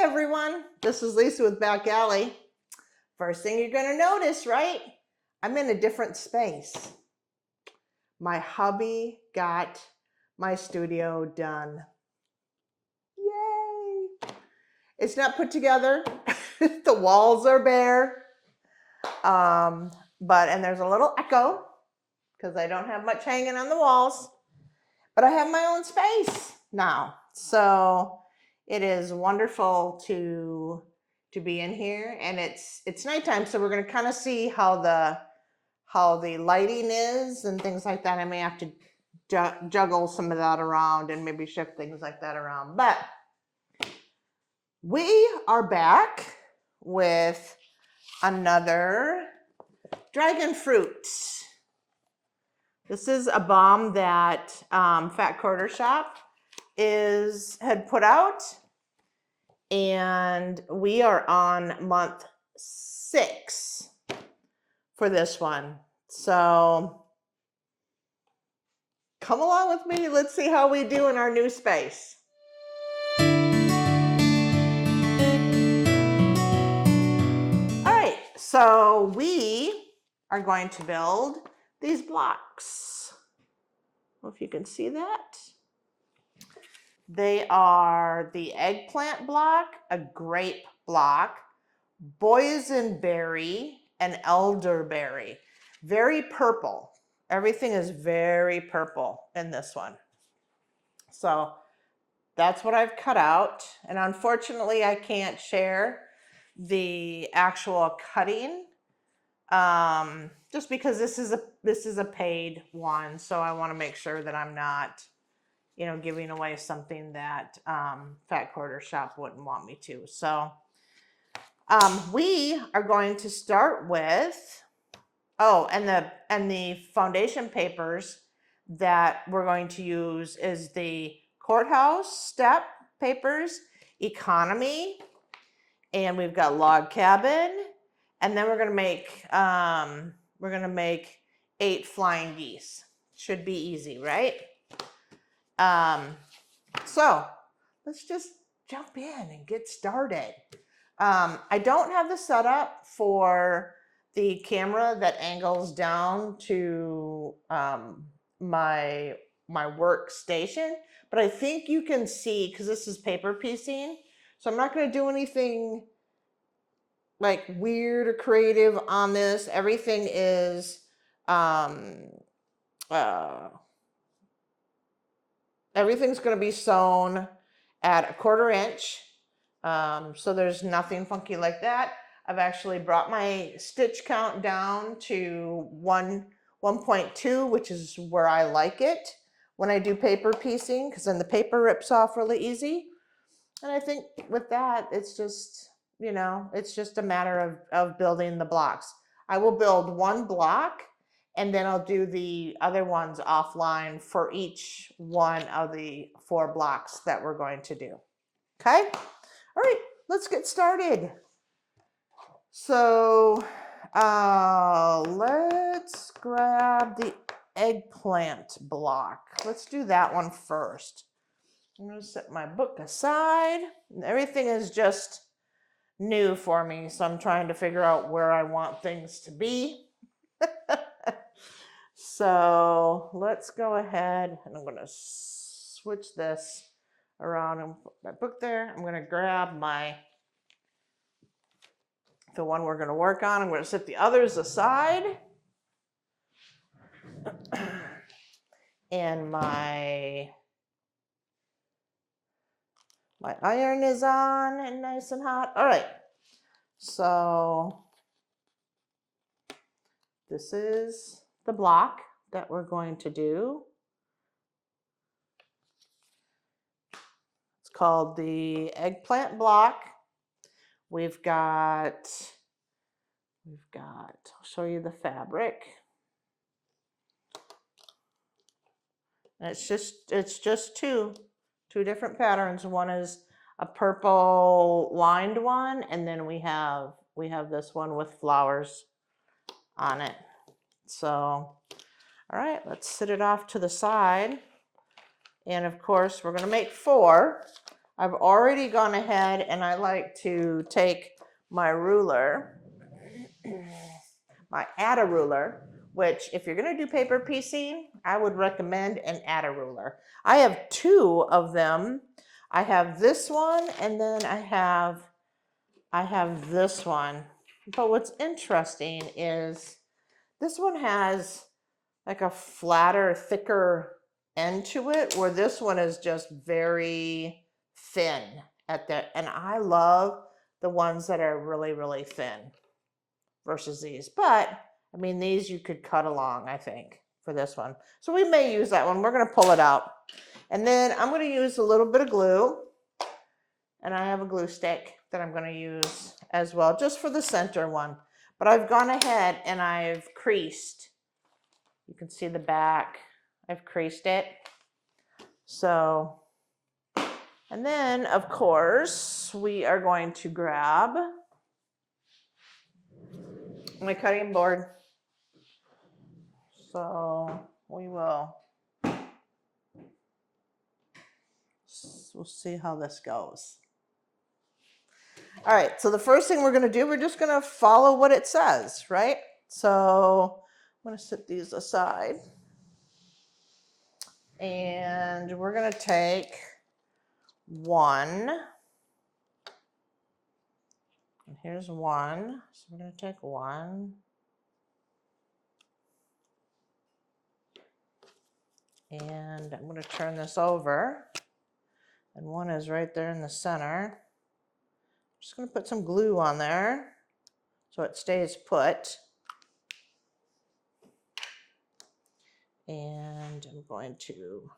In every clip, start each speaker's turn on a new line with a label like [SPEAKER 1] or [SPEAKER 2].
[SPEAKER 1] everyone, this is Lisa with Backallie. First thing you're going to notice, right? I'm in a different space. My hubby got my studio done. Yay! It's not put together. The walls are bare. And there's a little echo because I don't have much hanging on the walls. But I have my own space now. So it is wonderful to be in here, and it's nighttime, so we're going to kind of see how the lighting is and things like that. I may have to juggle some of that around and maybe shift things like that around. But we are back with another dragon fruit. This is a BOM that FatQuarterShop had put out, and we are on month 6 for this one. So come along with me. Let's see how we do in our new space. All right, so we are going to build these blocks. I don't know if you can see that. They are the Eggplant Block, a Grape Block, Bosenberry, and Elderberry. Very purple. Everything is very purple in this one. So that's what I've cut out. And unfortunately, I can't share the actual cutting just because this is a paid one. So I want to make sure that I'm not, giving away something that FatQuarterShop wouldn't want me to. So we are going to start with, and the foundation papers that we're going to use is the courthouse step papers, economy, and we've got log cabin, and then we're gonna make 8 flying geese. Should be easy, right? So let's just jump in and get started. I don't have the setup for the camera that angles down to my workstation, but I think you can see, because this is paper piecing, so I'm not going to do anything like weird or creative on this. Everything is everything's going to be sewn at 1/4 inch. So there's nothing funky like that. I've actually brought my stitch count down to 1.2, which is where I like it when I do paper piecing, because then the paper rips off really easy. And I think with that, it's just, it's just a matter of building the blocks. I will build one block, and then I'll do the other ones offline for each one of the 4 blocks that we're going to do. Okay? All right, let's get started. So let's grab the eggplant block. Let's do that one first. I'm going to set my book aside. Everything is just new for me, so I'm trying to figure out where I want things to be. So let's go ahead, and I'm going to switch this around and put my book there. I'm going to grab the one we're going to work on. I'm going to set the others aside. And my iron is on and nice and hot. All right. So this is the block that we're going to do. It's called the Eggplant Block. We've got, I'll show you the fabric. And it's just two different patterns. One is a purple lined one, and then we have this one with flowers on it. So, all right, let's set it off to the side. And of course, we're going to make 4. I've already gone ahead and I like to take my ruler, my add-a ruler, which if you're going to do paper piecing, I would recommend an add-a ruler. I have two of them. I have this one and then I have this one. But what's interesting is this one has like a flatter, thicker end to it, where this one is just very thin at the, and I love the ones that are really, really thin versus these. But I mean, these you could cut along, I think, for this one. So we may use that one. We're going to pull it out. And then I'm going to use a little bit of glue. And I have a glue stick that I'm going to use as well, just for the center one. But I've gone ahead and I've creased. You can see the back. I've creased it. So, and then of course, we are going to grab my cutting board. So we will, we'll see how this goes. All right, so the first thing we're going to do, we're just going to follow what it says, right? So I'm going to set these aside. And we're going to take one. And here's one. So we're going to take one. And I'm going to turn this over. And one is right there in the center. Just going to put some glue on there so it stays put. And I'm going to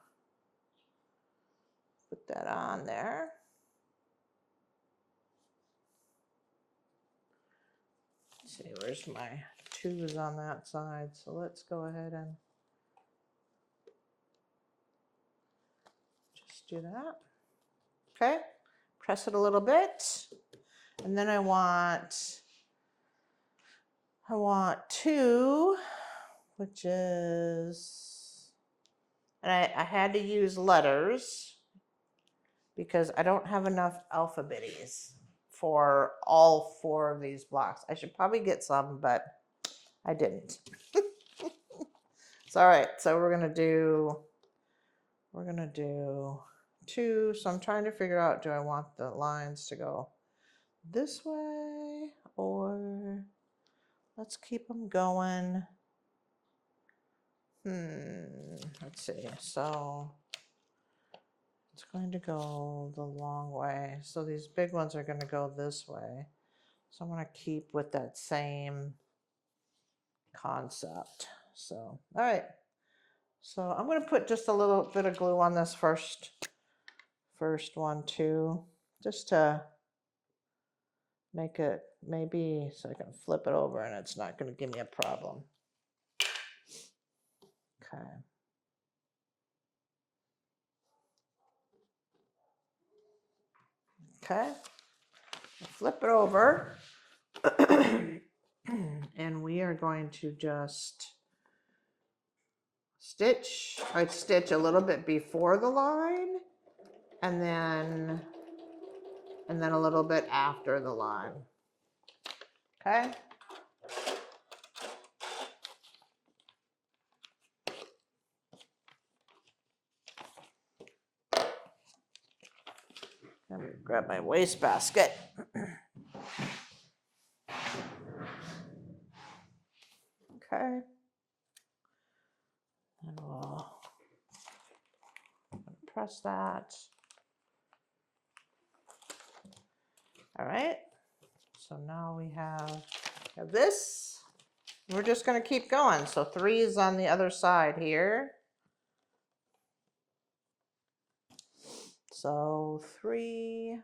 [SPEAKER 1] put that on there. Let's see, where's my twos on that side? So let's go ahead and just do that. Okay, press it a little bit. And then I want two, which is, and I had to use letters because I don't have enough alphabetties for all four of these blocks. I should probably get some, but I didn't. It's all right. So we're gonna do two. So I'm trying to figure out, do I want the lines to go this way, or let's keep them going. Let's see. So it's going to go the long way. So these big ones are going to go this way. So I'm going to keep with that same concept. So, all right. So I'm going to put just a little bit of glue on this first one too, just to make it, maybe so I can flip it over and it's not going to give me a problem. Okay. Okay. Flip it over. And we are going to just stitch. I'd stitch a little bit before the line and then a little bit after the line. Okay. Let me grab my wastebasket. Okay. And we'll press that. All right. So now we have this. We're just going to keep going. So 3 is on the other side here. So 3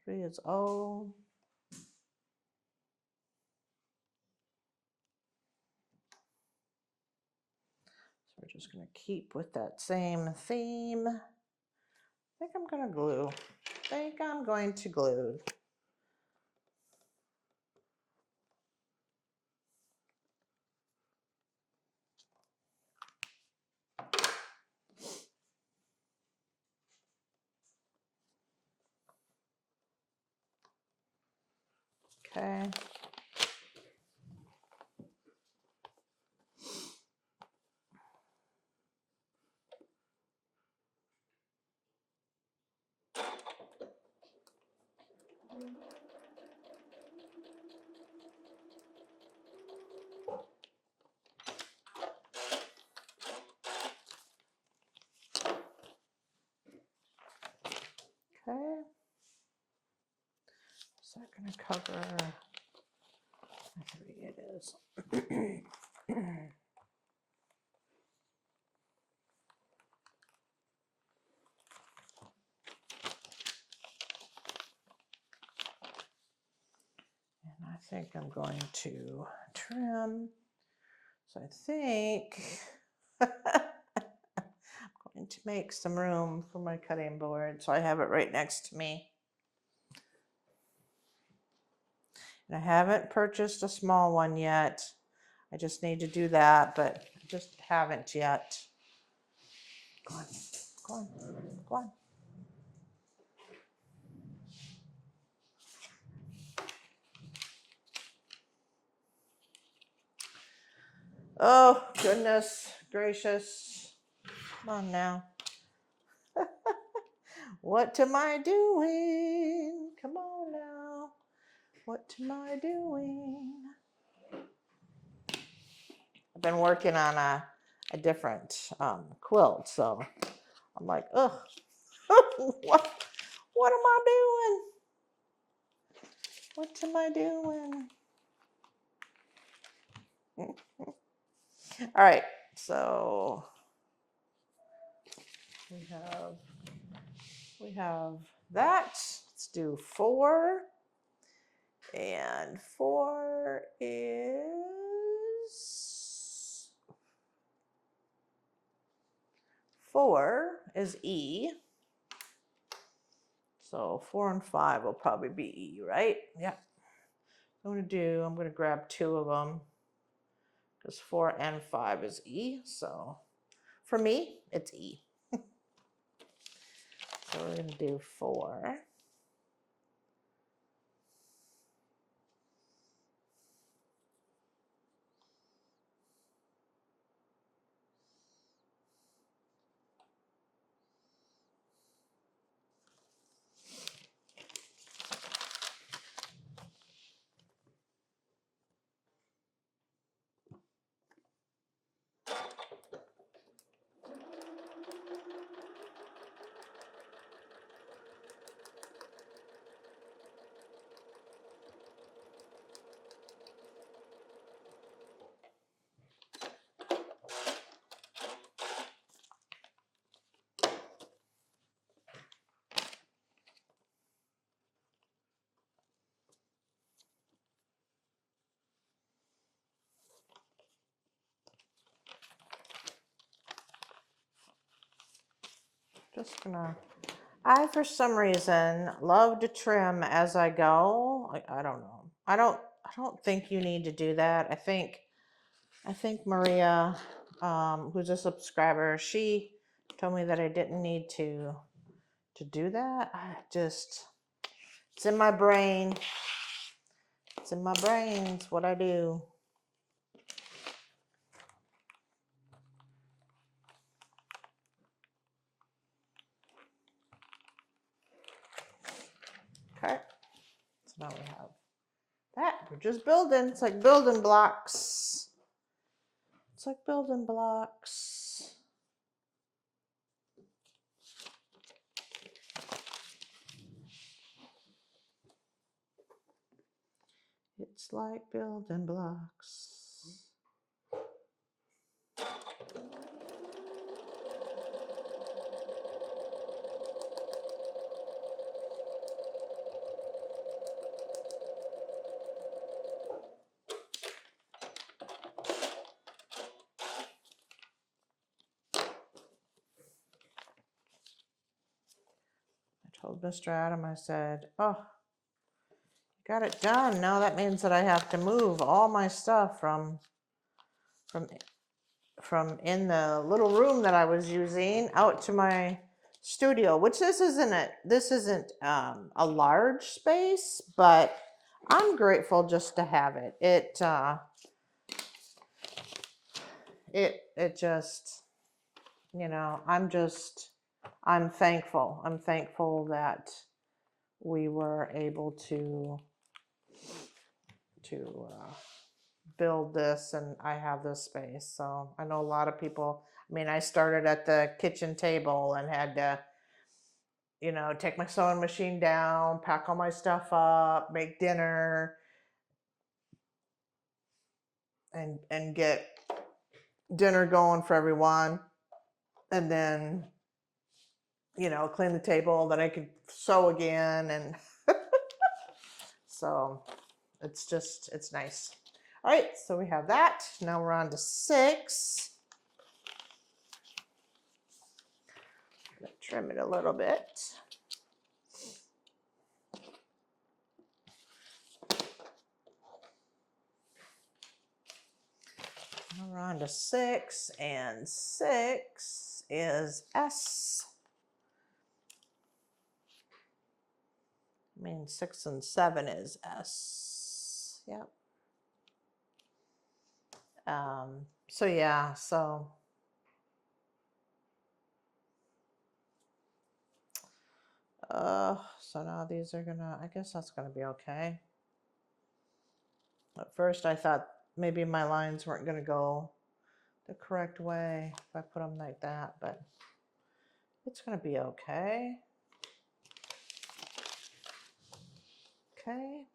[SPEAKER 1] is O. So we're just going to keep with that same theme. I think I'm going to glue. Okay. Okay. Is that going to cover? It is. And I think I'm going to trim. So I think I'm going to make some room for my cutting board. So I have it right next to me. And I haven't purchased a small one yet. I just need to do that, but I just haven't yet. Go on, go on, go on. Oh, goodness gracious. Come on now. What am I doing? Come on now. What am I doing? I've been working on a different quilt, so I'm like, ugh, what am I doing? What am I doing? All right, so we have that. Let's do 4. And 4 is E. So 4 and 5 will probably be E, right? Yeah. I'm going to grab 2 of them because 4 and 5 is E. So for me, it's E. So we're going to do 4. Just gonna, I for some reason love to trim as I go. I don't know. I don't think you need to do that. I think Maria, who's a subscriber, she told me that I didn't need to do that. It's in my brain. It's in my brain. It's what I do. Okay. So now we have that. We're just building. It's like building blocks. It's like building blocks. It's like building blocks. I told Mr. Adam, I said, oh, got it done. Now that means that I have to move all my stuff from in the little room that I was using out to my studio, which this isn't a large space, but I'm grateful just to have it. It just, you know, I'm thankful. I'm thankful that we were able to build this, and I have this space. So I know a lot of people, I mean, I started at the kitchen table and had to, you know, take my sewing machine down, pack all my stuff up, make dinner, and get dinner going for everyone. And then, you know, clean the table, then I could sew again. And so it's nice. All right, so we have that. Now we're on to 6. Trim it a little bit. Now we're on to 6, and 6 is S. I mean, 6 and 7 is S. Yep. So yeah, so now these are gonna, I guess that's gonna be okay. At first I thought maybe my lines weren't gonna go the correct way if I put them like that, but it's gonna be okay. Okay.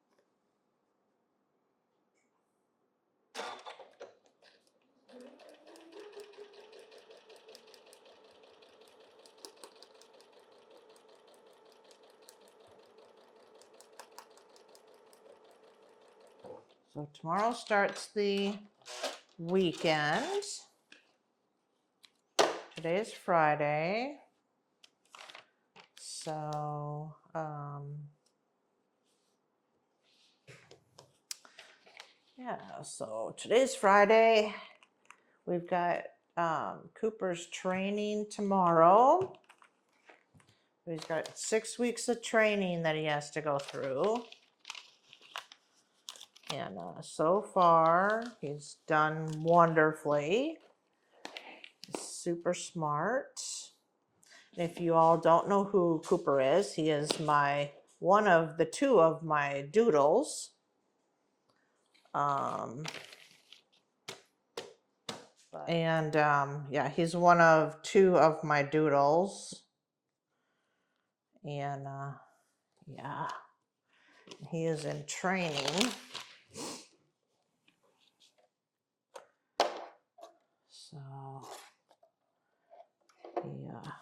[SPEAKER 1] So tomorrow starts the weekend. Today is Friday. So, yeah, so today's Friday. We've got Cooper's training tomorrow. He's got 6 weeks of training that he has to go through. And so far, he's done wonderfully. He's super smart. And if you all don't know who Cooper is, he is one of the 2 of my doodles. Yeah, he's one of 2 of my doodles. And yeah, he is in training. So, yeah.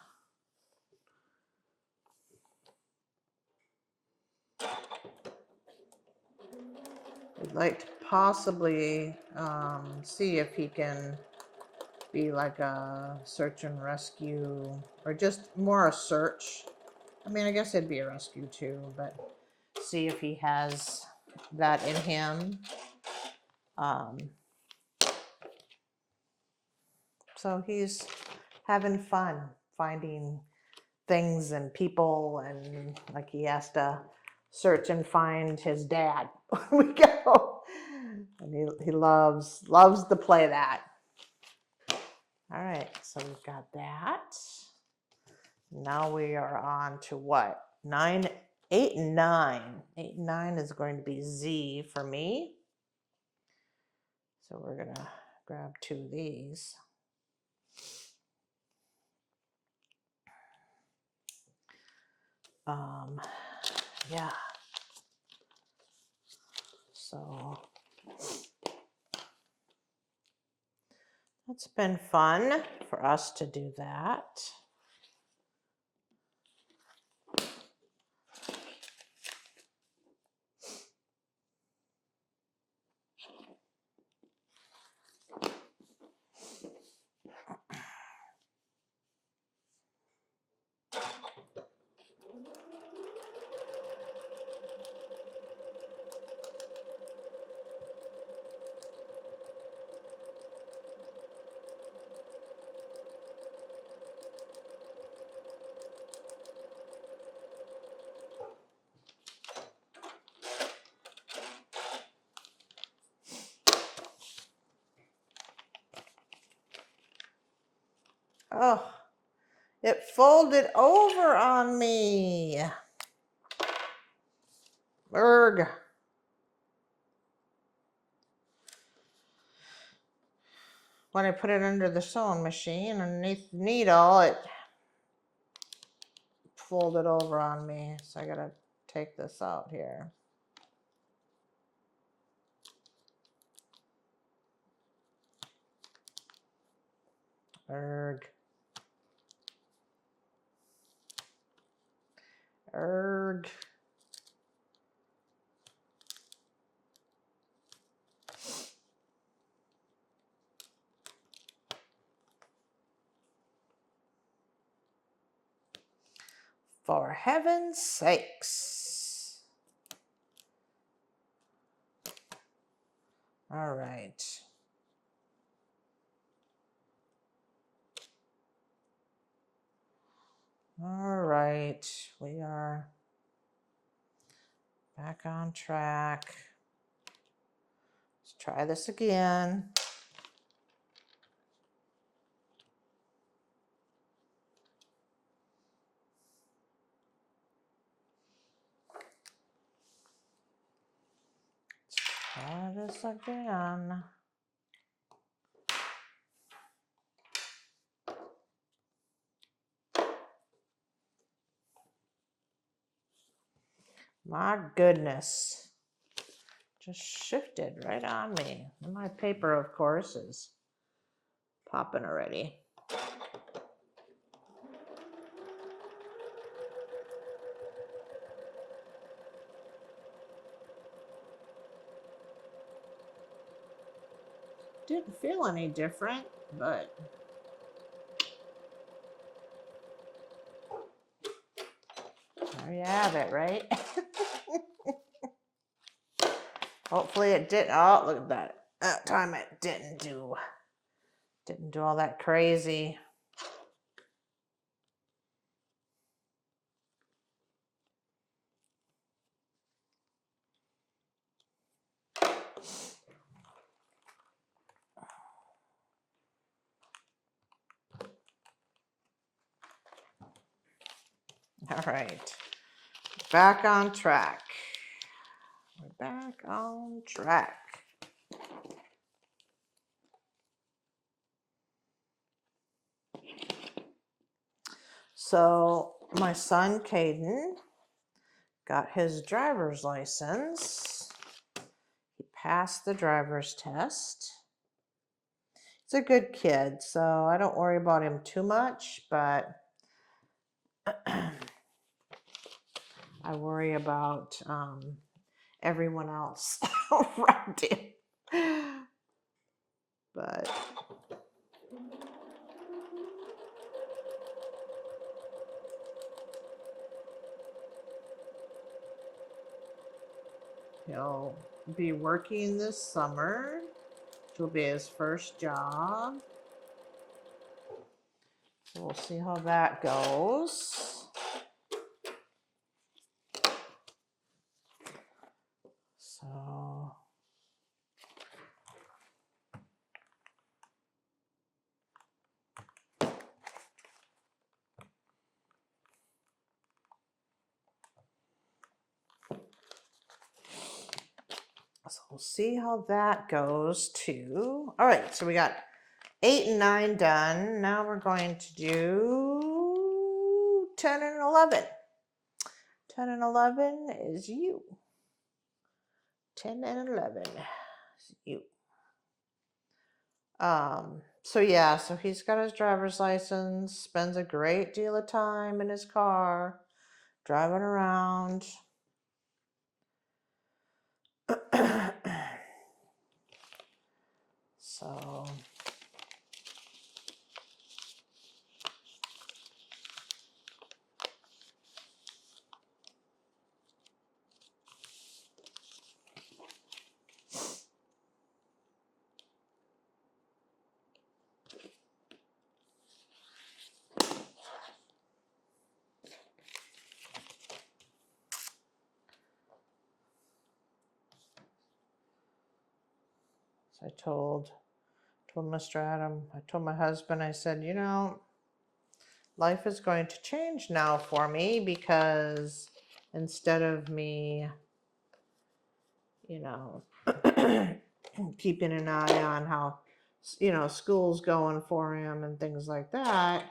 [SPEAKER 1] We'd like to possibly see if he can be like a search and rescue, or just more a search. I mean, I guess it'd be a rescue too, but see if he has that in him. So he's having fun finding things and people, and like he has to search and find his dad when we go. And he loves to play that. All right, so we've got that. Now we are on to what? 9, 8, and 9. 8 and 9 is going to be Z for me. So we're gonna grab 2 of these. Yeah. So it's been fun for us to do that. Oh, it folded over on me. Erg. When I put it under the sewing machine underneath the needle, it folded over on me. So I gotta take this out here. Erg. Erg. For heaven's sakes. All right. All right. We are back on track. Let's try this again. Try this again. My goodness. Just shifted right on me. And my paper, of course, is popping already. Didn't feel any different, but there you have it, right? Hopefully it didn't. Oh, look at that. That time it didn't do all that crazy. All right, back on track. We're back on track. So my son Caden got his driver's license. He passed the driver's test. He's a good kid, so I don't worry about him too much, but I worry about everyone else around him. But he'll be working this summer, which will be his first job. So we'll see how that goes. So we'll see how that goes too. All right, so we got 8 and 9 done. Now we're going to do 10 and 11. 10 and 11 is you. 10 and 11 is you. So yeah, so he's got his driver's license, spends a great deal of time in his car, driving around. So I told Mr. Adam, I told my husband, I said, you know, life is going to change now for me, because instead of me, you know, keeping an eye on how, you know, school's going for him and things like that,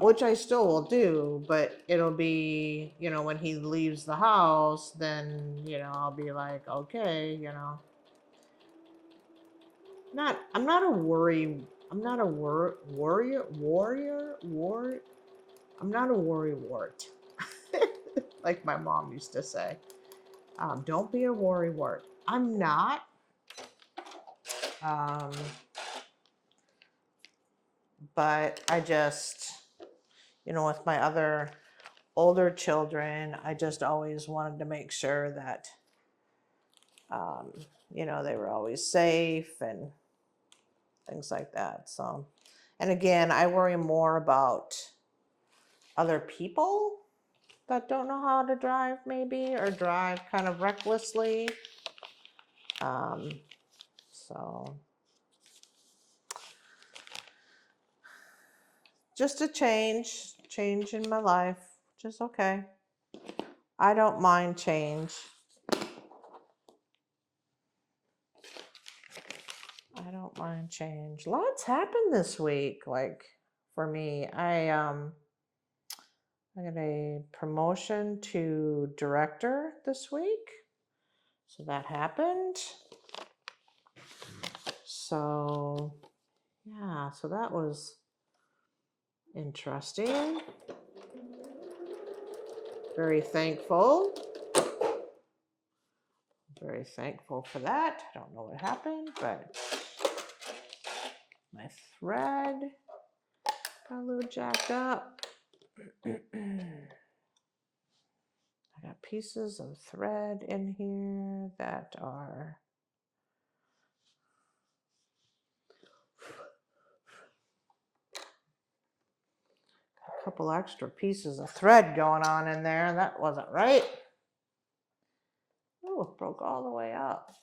[SPEAKER 1] which I still will do, but it'll be, you know, when he leaves the house, then, you know, I'll be like, okay, you know, I'm not a worry, I'm not a warrior, I'm not a worry wart, like my mom used to say. Don't be a worry wart. I'm not. But I just, you know, with my other older children, I just always wanted to make sure that, you know, they were always safe and things like that. So, and again, I worry more about other people that don't know how to drive, maybe, or drive kind of recklessly. So just a change in my life, which is okay. I don't mind change. I don't mind change. Lots happened this week. Like for me, I got a promotion to director this week. So that happened. So yeah, so that was interesting. Very thankful. Very thankful for that. I don't know what happened, but my thread got a little jacked up. I got pieces of thread in here that are a couple extra pieces of thread going on in there. That wasn't right. Oh, it broke all the way up.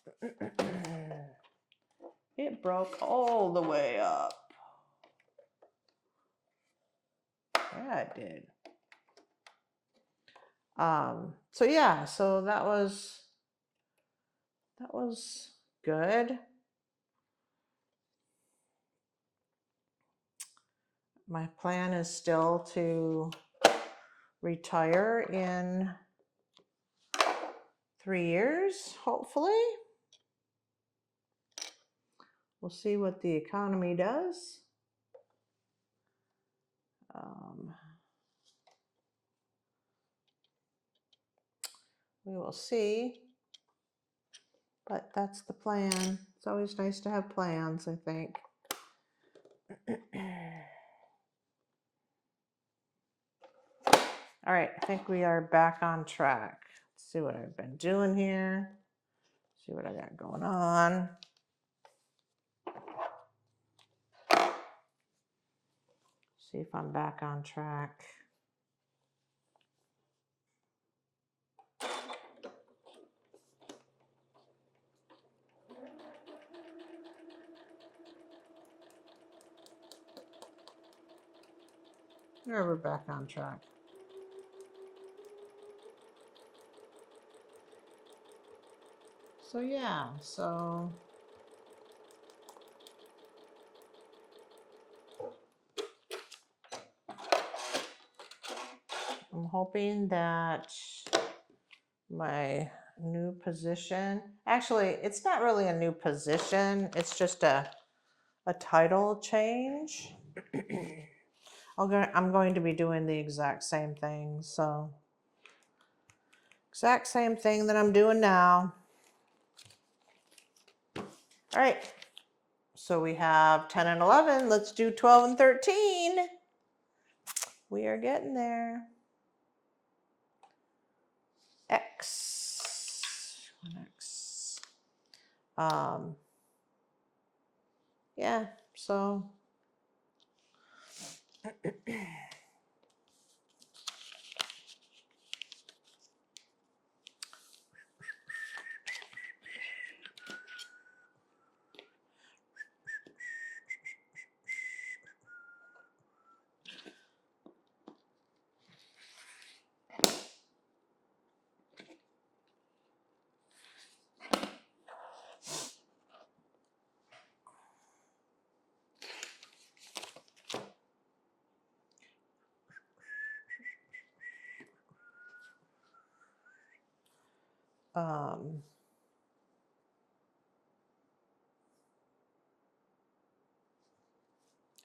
[SPEAKER 1] It broke all the way up. Yeah, it did. So yeah, so that was good. My plan is still to retire in 3 years, hopefully. We'll see what the economy does. We will see, but that's the plan. It's always nice to have plans, I think. All right, I think we are back on track. Let's see what I've been doing here. See what I got going on. See if I'm back on track. Yeah, we're back on track. So yeah, so I'm hoping that my new position, actually, it's not really a new position, it's just a title change. I'm going to be doing the exact same thing, so exact same thing that I'm doing now. All right, so we have 10 and 11. Let's do 12 and 13. We are getting there. X. Yeah, so Um,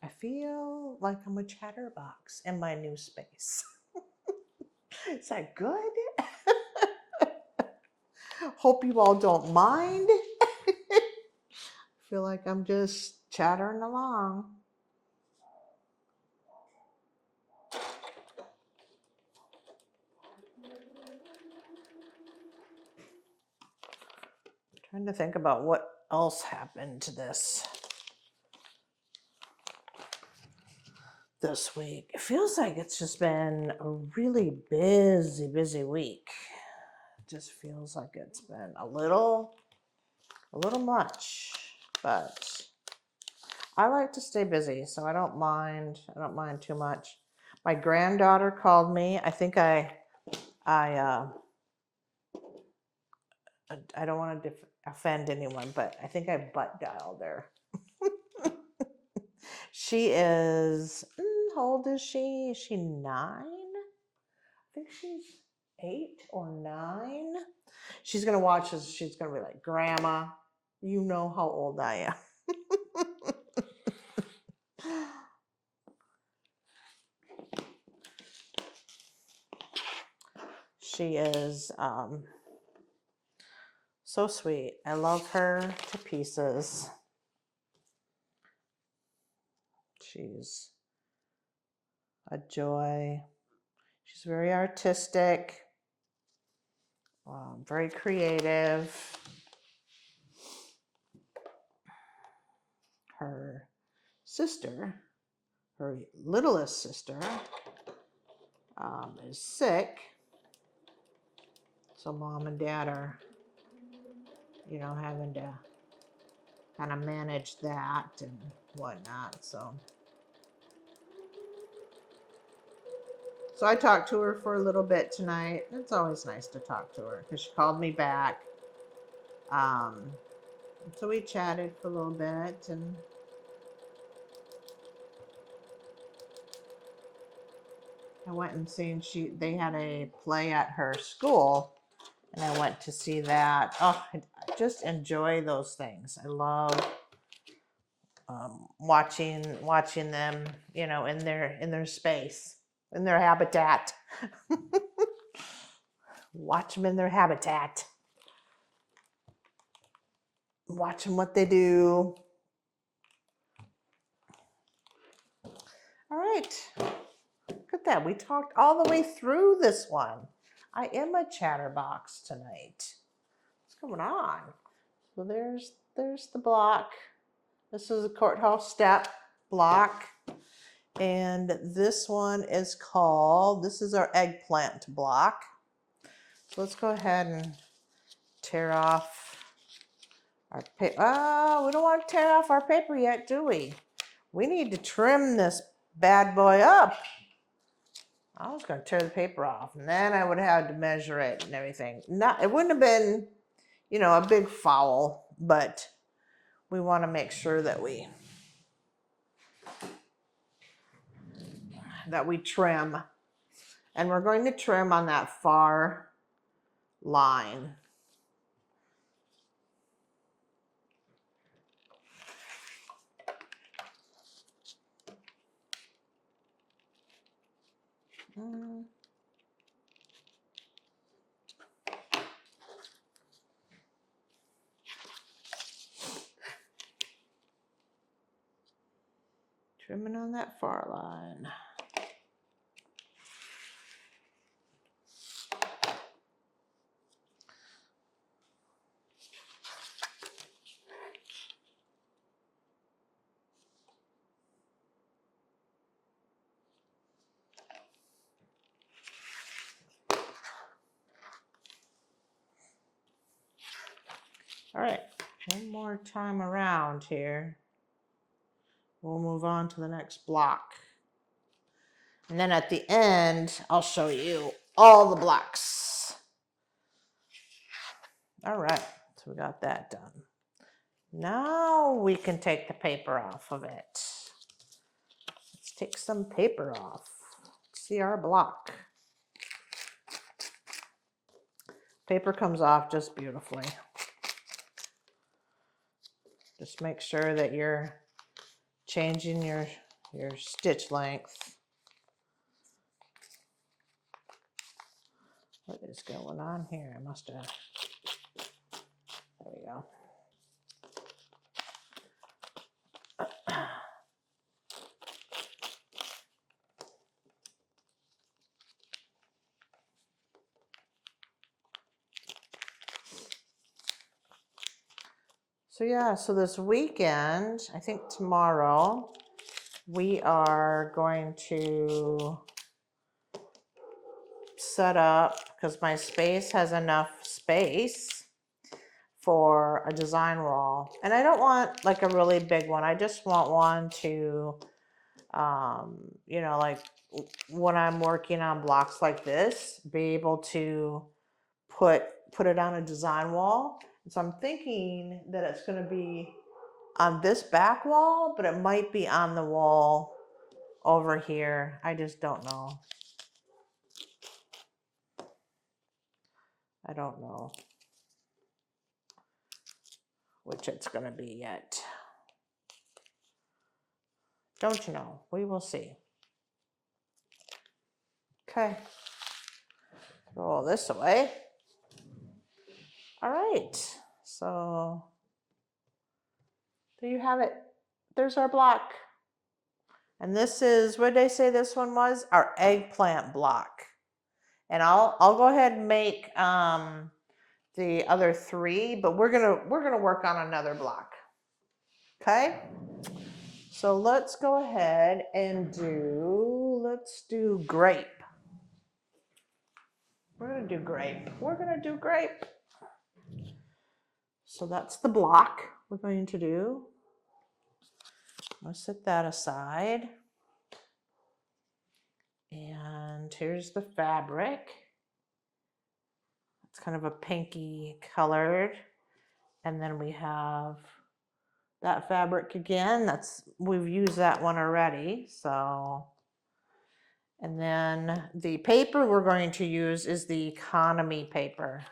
[SPEAKER 1] I feel like I'm a chatterbox in my new space. Is that good? Hope you all don't mind. I feel like I'm just chattering along. Trying to think about what else happened to this week. It feels like it's just been a really busy week. It just feels like it's been a little much, but I like to stay busy, so I don't mind too much. My granddaughter called me. I think I don't want to offend anyone, but I think I butt dialed her. She is, how old is she? Is she 9? I think she's 8 or 9. She's going to watch this. She's going to be like, Grandma, you know how old I am. She is so sweet. I love her to pieces. She's a joy. She's very artistic, very creative. Her sister, her littlest sister, is sick. So Mom and Dad are, having to kind of manage that and whatnot. So I talked to her for a little bit tonight. It's always nice to talk to her because she called me back. So we chatted for a little bit, and I went and seen they had a play at her school, and I went to see that. Oh, I just enjoy those things. I love watching them, in their space, in their habitat. Watch them in their habitat. Watch them what they do. All right. Look at that. We talked all the way through this one. I am a chatterbox tonight. What's going on? So there's the block. This is a courthouse step block. And this one is this is our eggplant block. So let's go ahead and tear off our paper. Oh, we don't want to tear off our paper yet, do we? We need to trim this bad boy up. I was going to tear the paper off, and then I would have to measure it and everything. It wouldn't have been, a big foul, but we want to make sure that we trim. And we're going to trim on that far line. Trimming on that far line. All right, one more time around here. We'll move on to the next block. And then at the end, I'll show you all the blocks. All right, so we got that done. Now we can take the paper off of it. Let's take some paper off. See our block. Paper comes off just beautifully. Just make sure that you're changing your stitch length. What is going on here? I must have, there we go. So yeah, so this weekend, I think tomorrow, we are going to set up, because my space has enough space for a design wall. And I don't want like a really big one. I just want one to, you know, like when I'm working on blocks like this, be able to put it on a design wall. So I'm thinking that it's going to be on this back wall, but it might be on the wall over here. I just don't know. I don't know which it's going to be yet. Don't you know? We will see. Okay. Roll this away. All right. So there you have it. There's our block. And this is, what did I say this one was? Our eggplant block. And I'll go ahead and make the other 3, but we're gonna work on another block. Okay. So let's go ahead and let's do grape. We're gonna do grape. We're gonna do grape. So that's the block we're going to do. I'll set that aside. And here's the fabric. It's kind of a pinky colored. And then we have that fabric again. We've used that one already. So, and then the paper we're going to use is the economy paper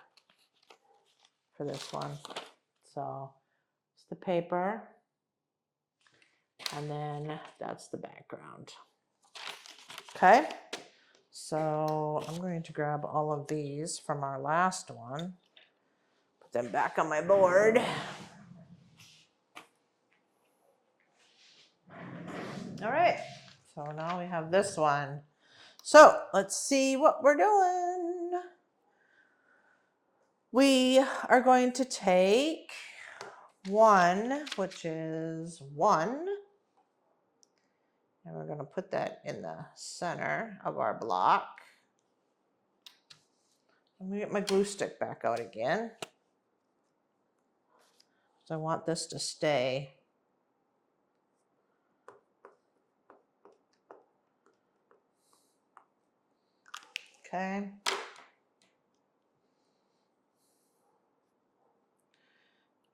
[SPEAKER 1] for this one. So it's the paper. And then that's the background. Okay. So I'm going to grab all of these from our last one, put them back on my board. All right, so now we have this one. So let's see what we're doing. We are going to take 1, which is 1, and we're going to put that in the center of our block. I'm going to get my glue stick back out again. So I want this to stay. Okay.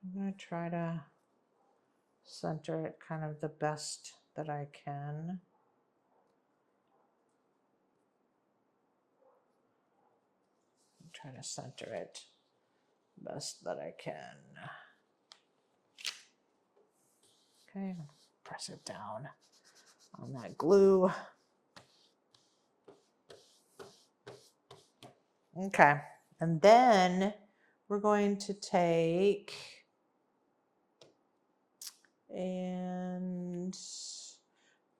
[SPEAKER 1] I'm going to try to center it kind of the best that I can. Try to center it best that I can. Okay, press it down on that glue. Okay, and then we're going to take and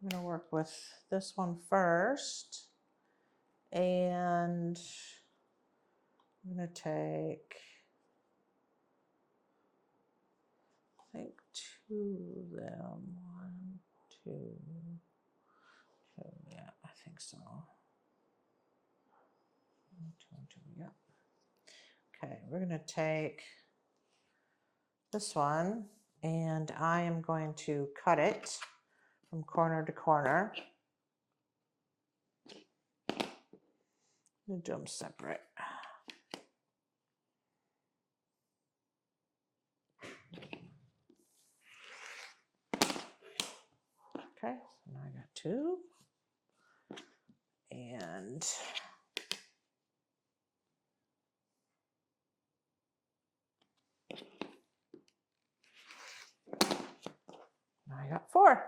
[SPEAKER 1] I'm going to work with this one first, and I'm going to take, I think, 2 of them. 1, 2, 2. Yeah, I think so. 1, 2, 2. Yeah. Okay, we're going to take this one, and I am going to cut it from corner to corner. I'm going to do them separate. Okay, so now I got 2. And I got 4.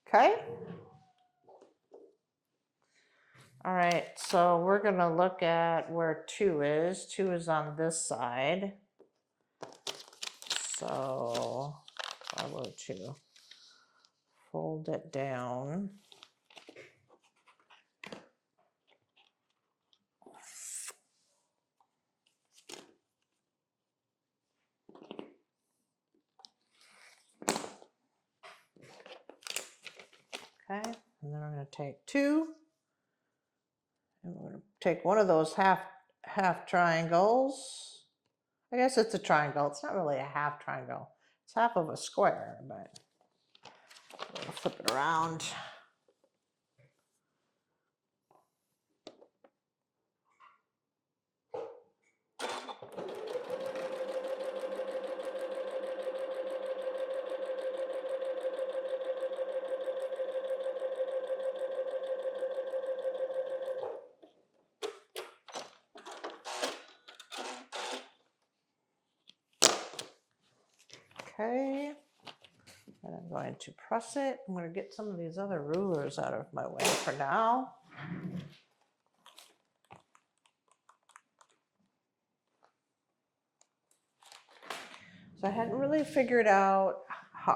[SPEAKER 1] Okay. All right, so we're gonna look at where 2 is. 2 is on this side. So if I were to fold it down. Okay, and then I'm going to take 2, and we're going to take one of those half triangles. I guess it's a triangle. It's not really a half triangle. It's half of a square, but we'll flip it around. Okay, and I'm going to press it. I'm going to get some of these other rulers out of my way for now. So I hadn't really figured out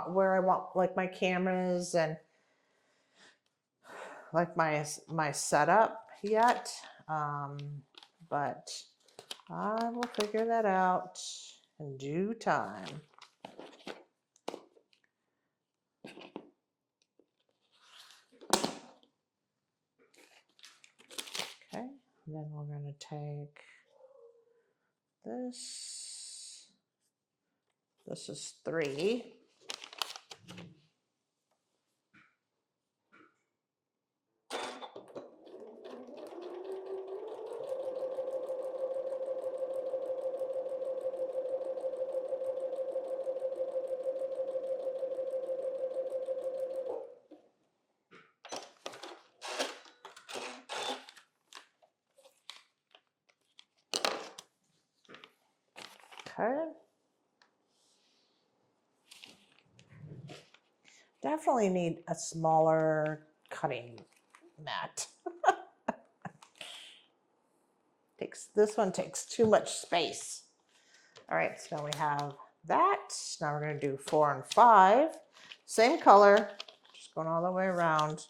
[SPEAKER 1] where I want like my cameras and like my setup yet, but I will figure that out in due time. Okay, and then we're going to take this. This is 3. Okay. Definitely need a smaller cutting mat. This one takes too much space. All right, so now we have that. Now we're going to do 4 and 5. Same color, just going all the way around.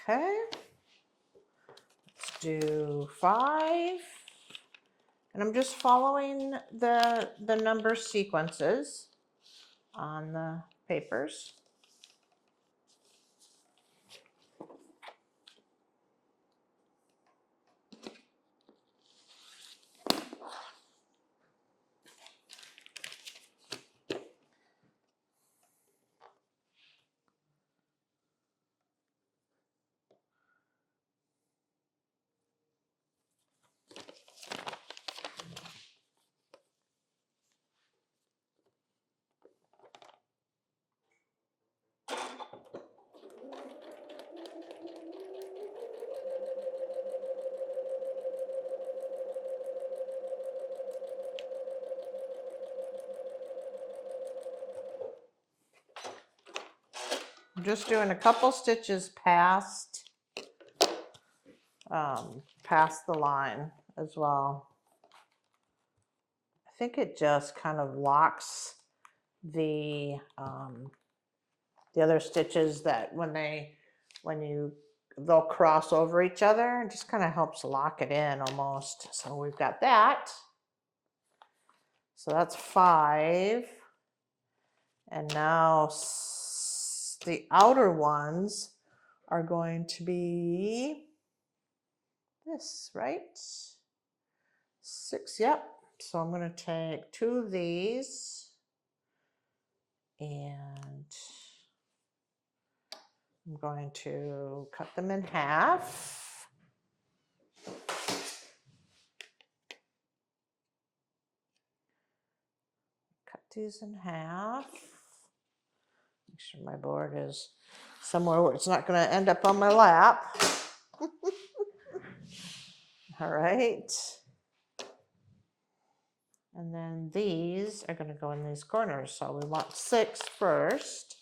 [SPEAKER 1] Okay, let's do 5. And I'm just following the number sequences on the papers. I'm just doing a couple stitches past the line as well. I think it just kind of locks the the other stitches that they'll cross over each other. It just kind of helps lock it in almost. So we've got that. So that's 5. And now the outer ones are going to be this, right? 6, yep. So I'm going to take 2 of these and I'm going to cut them in half. Cut these in half. Make sure my board is somewhere where it's not going to end up on my lap. All right. And then these are going to go in these corners. So we want 6 first.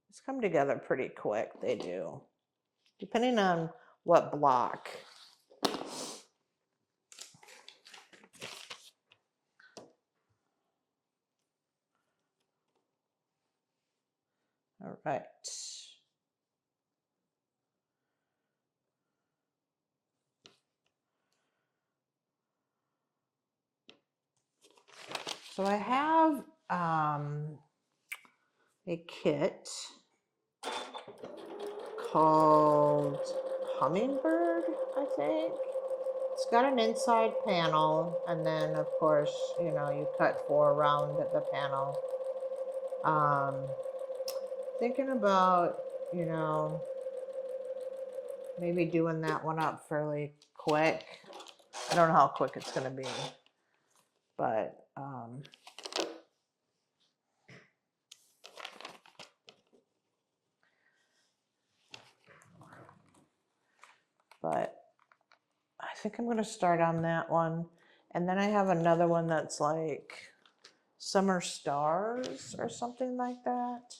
[SPEAKER 1] These come together pretty quick. They do. Depending on what block. All right. So I have a kit called Hummingbird, I think. It's got an inside panel, and then of course, you know, you cut 4 around the panel. Thinking about, you know, maybe doing that one up fairly quick. I don't know how quick it's going to be, but I think I'm going to start on that one. And then I have another one that's like Summer Stars or something like that.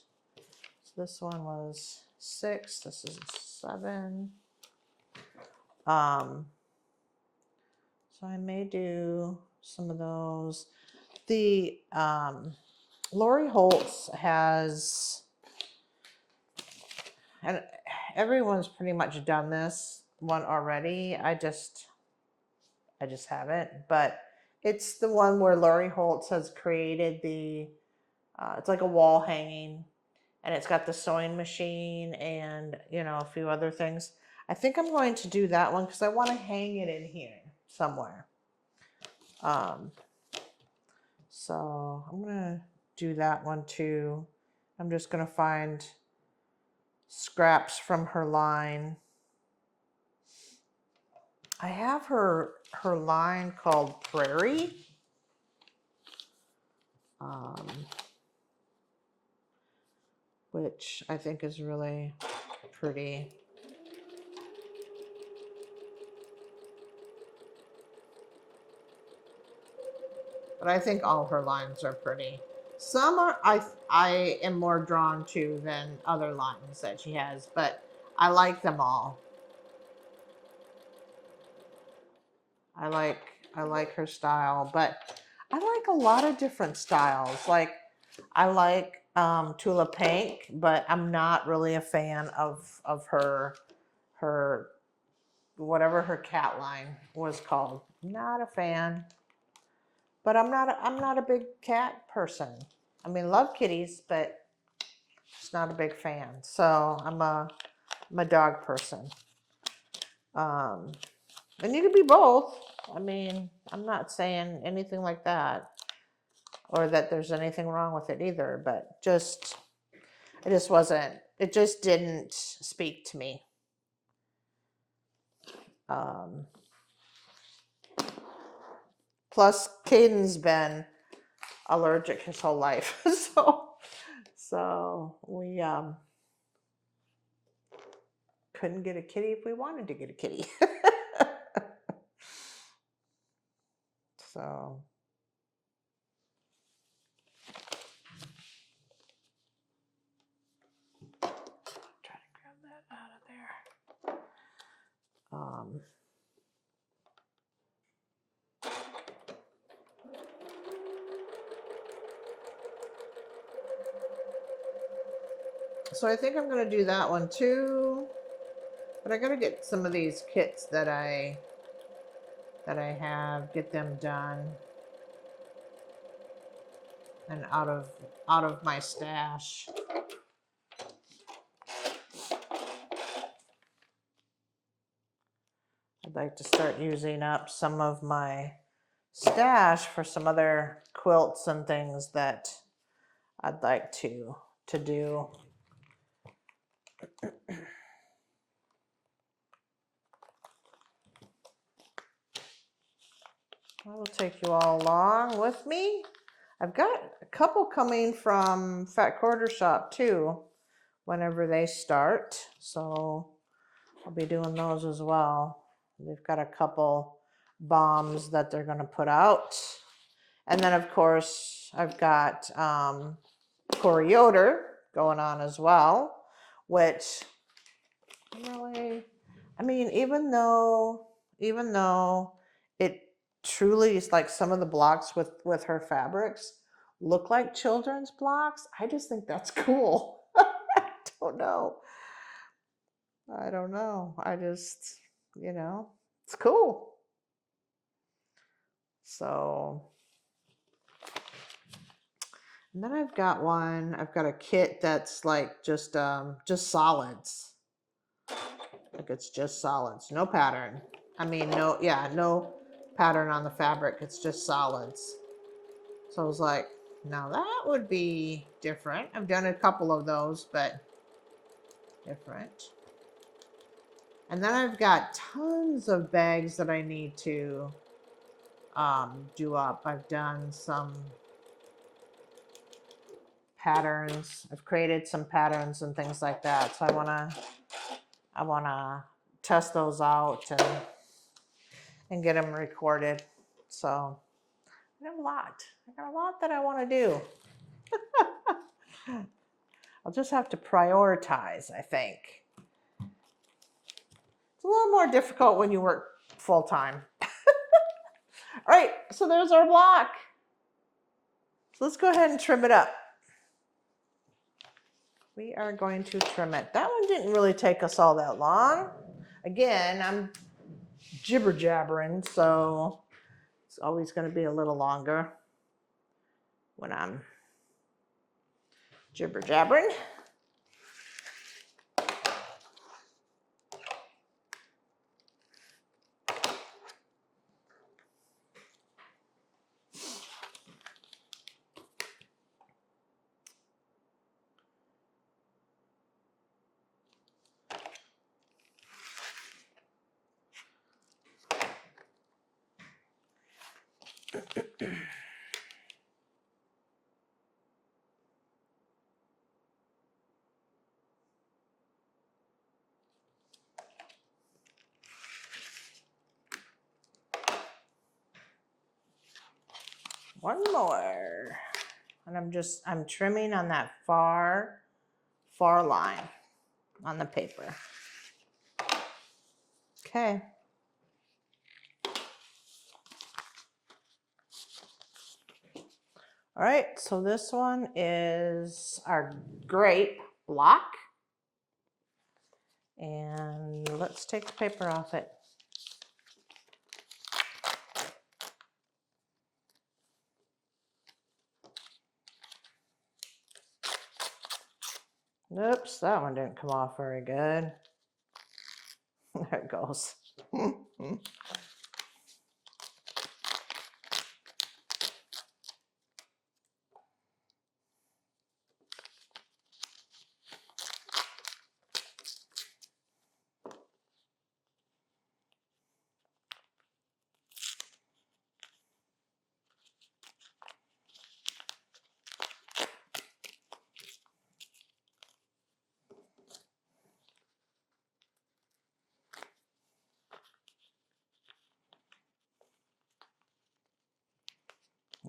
[SPEAKER 1] So this one was 6. This is 7. So I may do some of those. The Lori Holtz has, and everyone's pretty much done this one already. I just haven't, but it's the one where Lori Holtz has created the, it's like a wall hanging, and it's got the sewing machine and, you know, a few other things. I think I'm going to do that one because I want to hang it in here somewhere. So I'm going to do that one too. I'm just going to find scraps from her line. I have her line called Prairie. Which I think is really pretty. But I think all her lines are pretty. Some are I am more drawn to than other lines that she has, but I like them all. I like her style, but I like a lot of different styles. Like I like Tula Pink, but I'm not really a fan of her whatever her cat line was called. Not a fan. But I'm not a big cat person. I mean, love kitties, but just not a big fan. So I'm a dog person. And you can be both. I mean, I'm not saying anything like that, or that there's anything wrong with it either. But it just didn't speak to me. Plus, Caden's been allergic his whole life, so we couldn't get a kitty if we wanted to get a kitty. So try to grab that out of there. So I think I'm going to do that one too. But I got to get some of these kits that I have, get them done and out of my stash. I'd like to start using up some of my stash for some other quilts and things that I'd like to do. I will take you all along with me. I've got a couple coming from FatQuarterShop too, whenever they start. So I'll be doing those as well. They've got a couple BOMs that they're going to put out. And then, of course, I've got Yoder going on as well, which really, I mean, even though it truly is like some of the blocks with her fabrics look like children's blocks, I just think that's cool. I don't know. I just, it's cool. So, and then I've got a kit that's like just solids. Like it's just solids, no pattern. I mean, no pattern on the fabric. It's just solids. So I was like, now that would be different. I've done a couple of those, but different. And then I've got tons of bags that I need to do up. I've done some patterns. I've created some patterns and things like that. So I wanna test those out and get them recorded. So I got a lot. That I want to do. I'll just have to prioritize, I think. It's a little more difficult when you work full time. All right, so there's our block. So let's go ahead and trim it up. We are going to trim it. That one didn't really take us all that long. Again, I'm jibber jabbering, so it's always going to be a little longer when I'm jibber jabbering. One more. And I'm trimming on that far line on the paper. Okay. All right, so this one is our Grape Block. And let's take the paper off it. Oops, that one didn't come off very good. There it goes.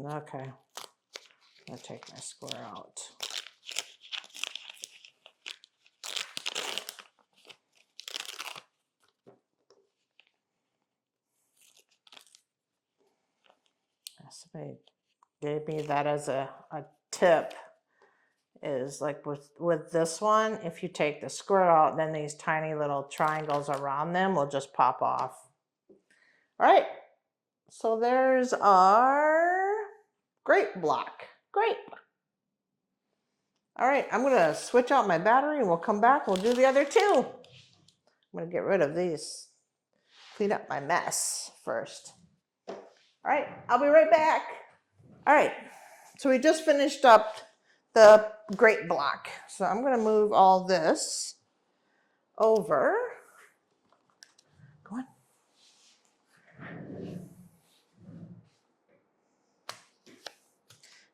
[SPEAKER 1] Okay, I'll take my square out. Somebody gave me that as a tip, is like with this one, if you take the squirt out, then these tiny little triangles around them will just pop off. All right, so there's our grape block. Great. All right, I'm gonna switch out my battery and we'll come back. We'll do the other two. I'm gonna get rid of these, clean up my mess first. All right, I'll be right back. All right, so we just finished up the grape block. So I'm gonna move all this over. Go on.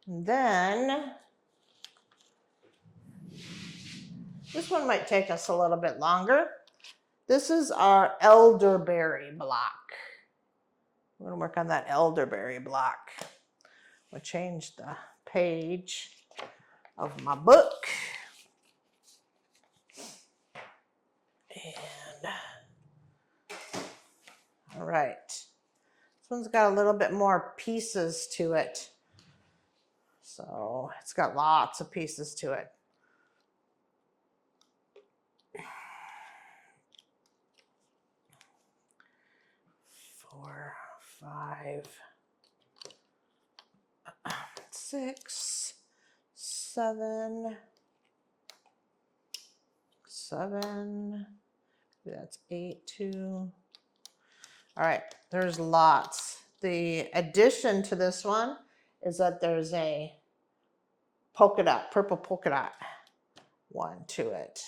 [SPEAKER 1] And then this one might take us a little bit longer. This is our Elderberry Block. We're gonna work on that Elderberry Block. We'll change the page of my book. And all right, this one's got a little bit more pieces to it. So it's got lots of pieces to it. Four, 5, 6, 7, 7. That's 8, 2. All right, there's lots. The addition to this one is that there's a polka dot, purple polka dot one to it.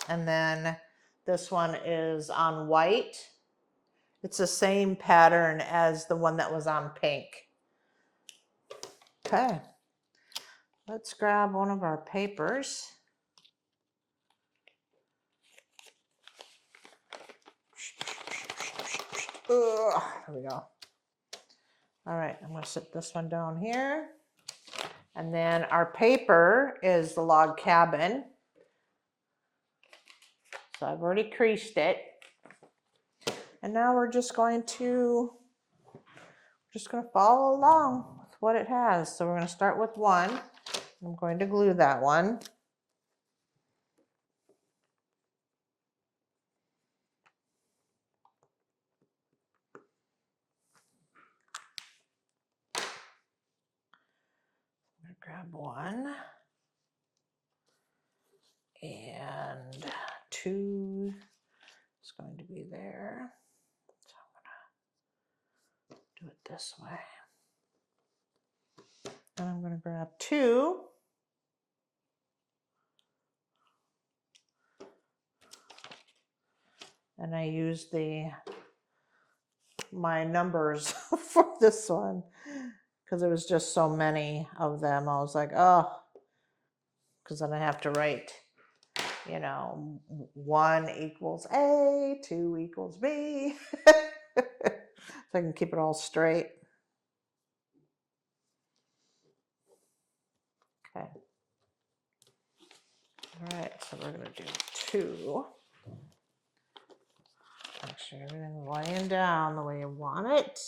[SPEAKER 1] And then this one is on white. It's the same pattern as the one that was on pink. Okay, let's grab one of our papers. Ugh, there we go. All right, I'm gonna sit this one down here. And then our paper is the log cabin. So I've already creased it. And now we're just going to follow along with what it has. So we're going to start with one. I'm going to glue that one. I'm going to grab one. And 2 is going to be there. So I'm going to do it this way. And I'm going to grab 2. And I use my numbers for this one because there was just so many of them. I was like, oh, because then I have to write, 1 equals A, 2 equals B. So I can keep it all straight. Okay. All right, so we're going to do 2. Make sure everything's laying down the way you want it.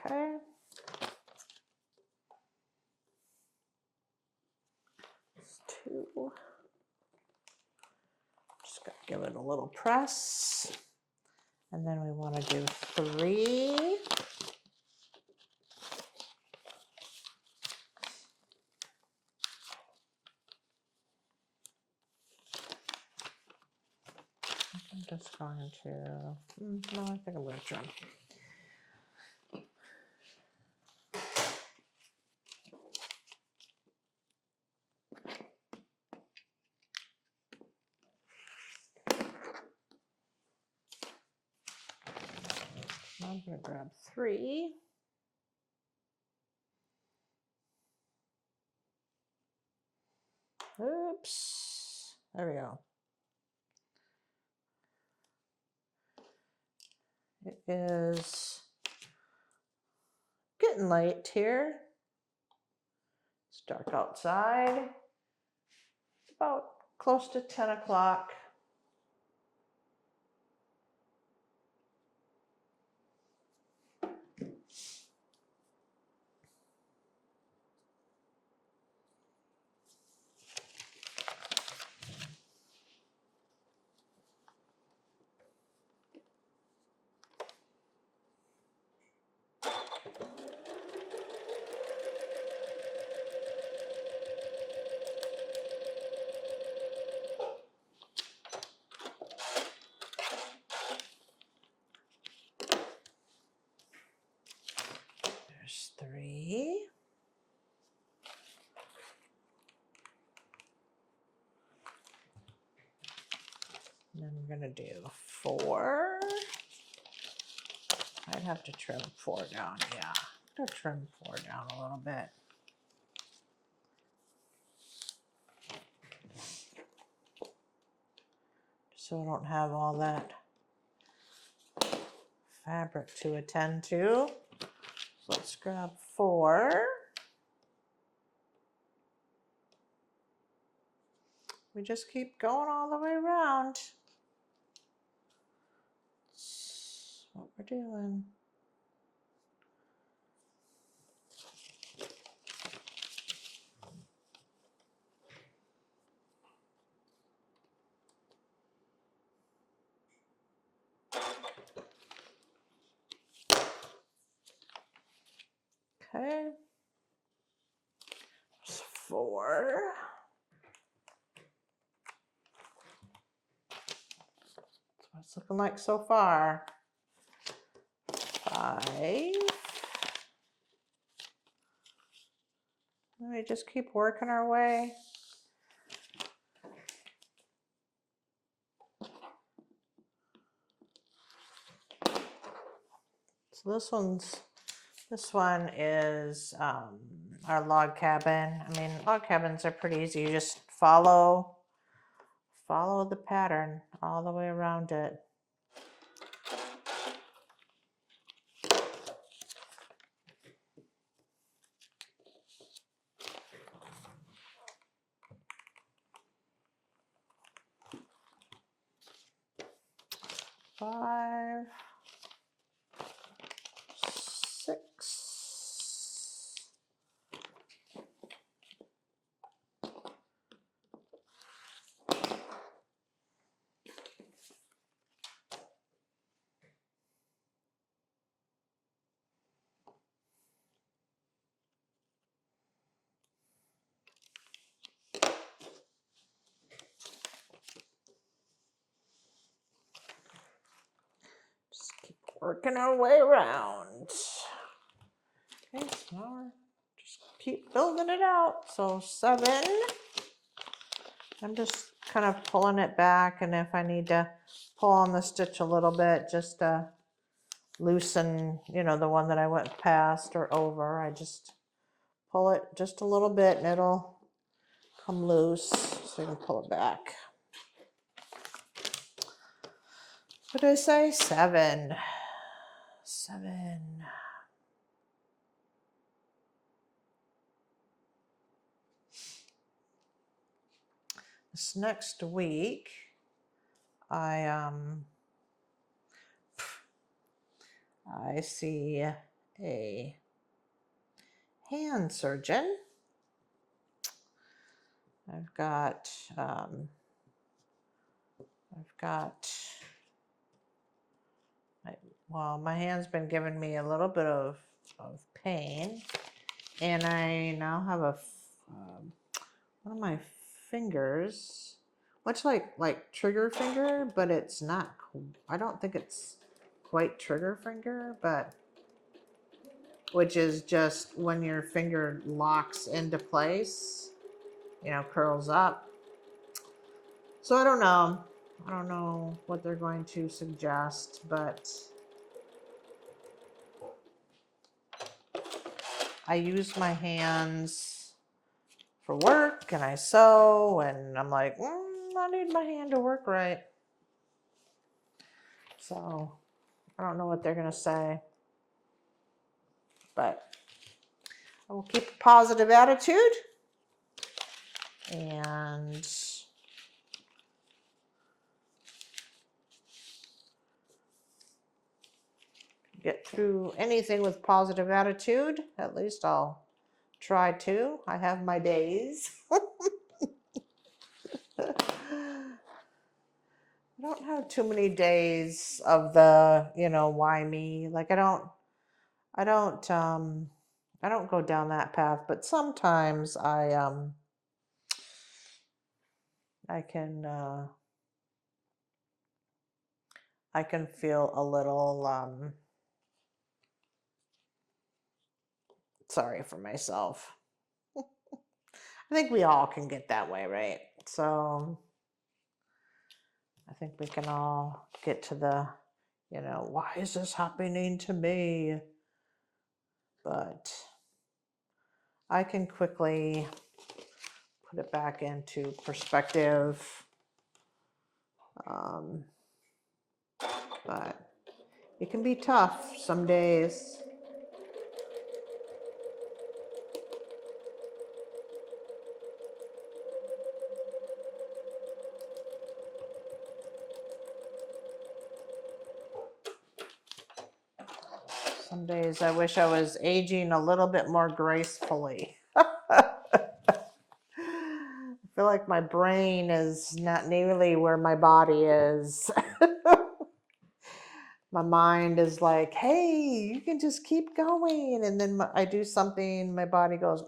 [SPEAKER 1] Okay. It's 2. Just got to give it a little press. And then we want to do 3. I'm just going to, no, I think I'm going to try. I'm going to grab 3. Oops. There we go. It is getting late here. It's dark outside. about close to 10 o'clock. There's 3. And then we're going to do 4. I'd have to trim 4 down. Yeah, I'm going to trim 4 down a little bit. So I don't have all that fabric to attend to. So let's grab 4. We just keep going all the way around. That's what we're doing. Okay. There's 4. That's what it's looking like so far. 5. And we just keep working our way. So this one is our log cabin. I mean, log cabins are pretty easy. You just follow the pattern all the way around it. Five, 6. Just keep working our way around. Okay, so now we're just keep building it out. So 7. I'm just kind of pulling it back, and if I need to pull on the stitch a little bit just to loosen, you know, the one that I went past or over, I just pull it just a little bit and it'll come loose, so you can pull it back. What did I say? 7. 7. This next week, I see a hand surgeon. Well, my hand's been giving me a little bit of pain, and I now have one of my fingers, much like trigger finger, but it's not. I don't think it's quite trigger finger, but which is just when your finger locks into place, you know, curls up. So I don't know. I don't know what they're going to suggest, but I use my hands for work and I sew, and I'm like, I need my hand to work right. So I don't know what they're going to say, but I will keep a positive attitude and get through anything with positive attitude. At least I'll try to. I have my days. I don't have too many days of the, why me? Like I don't go down that path, but sometimes I can feel a little sorry for myself. I think we all can get that way, right? So I think we can all get to the, why is this happening to me? But I can quickly put it back into perspective. But it can be tough some days. Some days I wish I was aging a little bit more gracefully. I feel like my brain is not nearly where my body is. My mind is like, hey, you can just keep going. And then I do something, my body goes,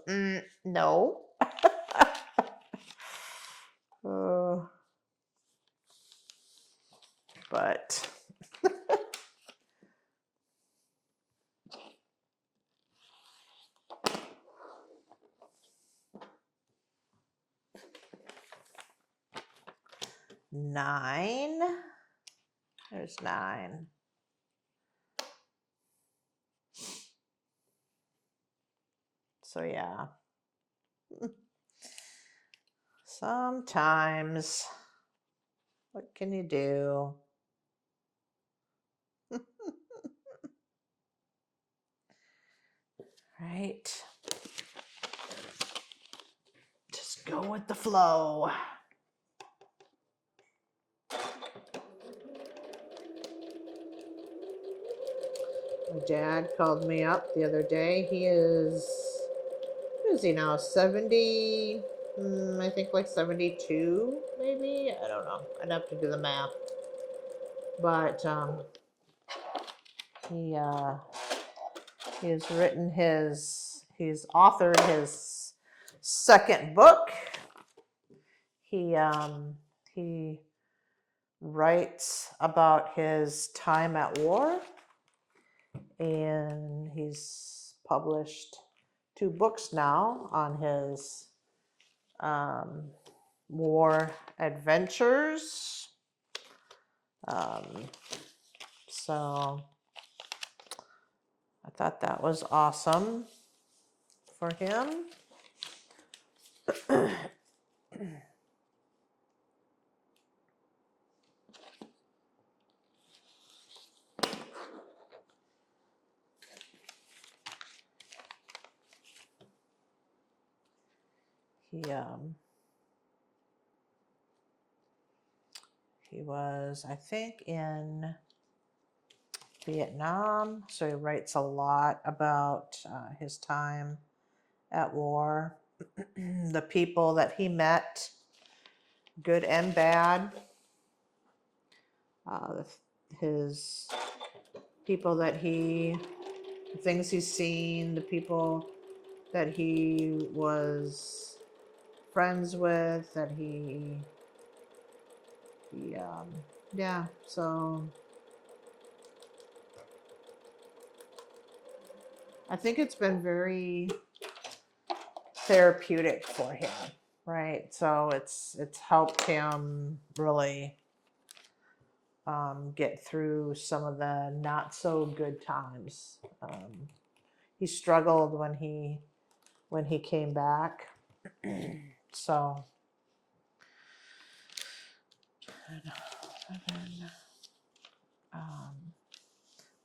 [SPEAKER 1] no. But nine. There's 9. So yeah. Sometimes, what can you do? Right? Just go with the flow. My dad called me up the other day. He is, what is he now, 70? I think like 72, maybe? I don't know. I'd have to do the math. But he has he's authored his second book. He writes about his time at war, and he's published 2 books now on his war adventures. So I thought that was awesome for him. He was, I think, in Vietnam, so he writes a lot about his time at war, the people that he met, good and bad, his people that the things he's seen, the people that he was friends with, that yeah, so I think it's been very therapeutic for him, right? So it's helped him really get through some of the not so good times. He struggled when he came back. So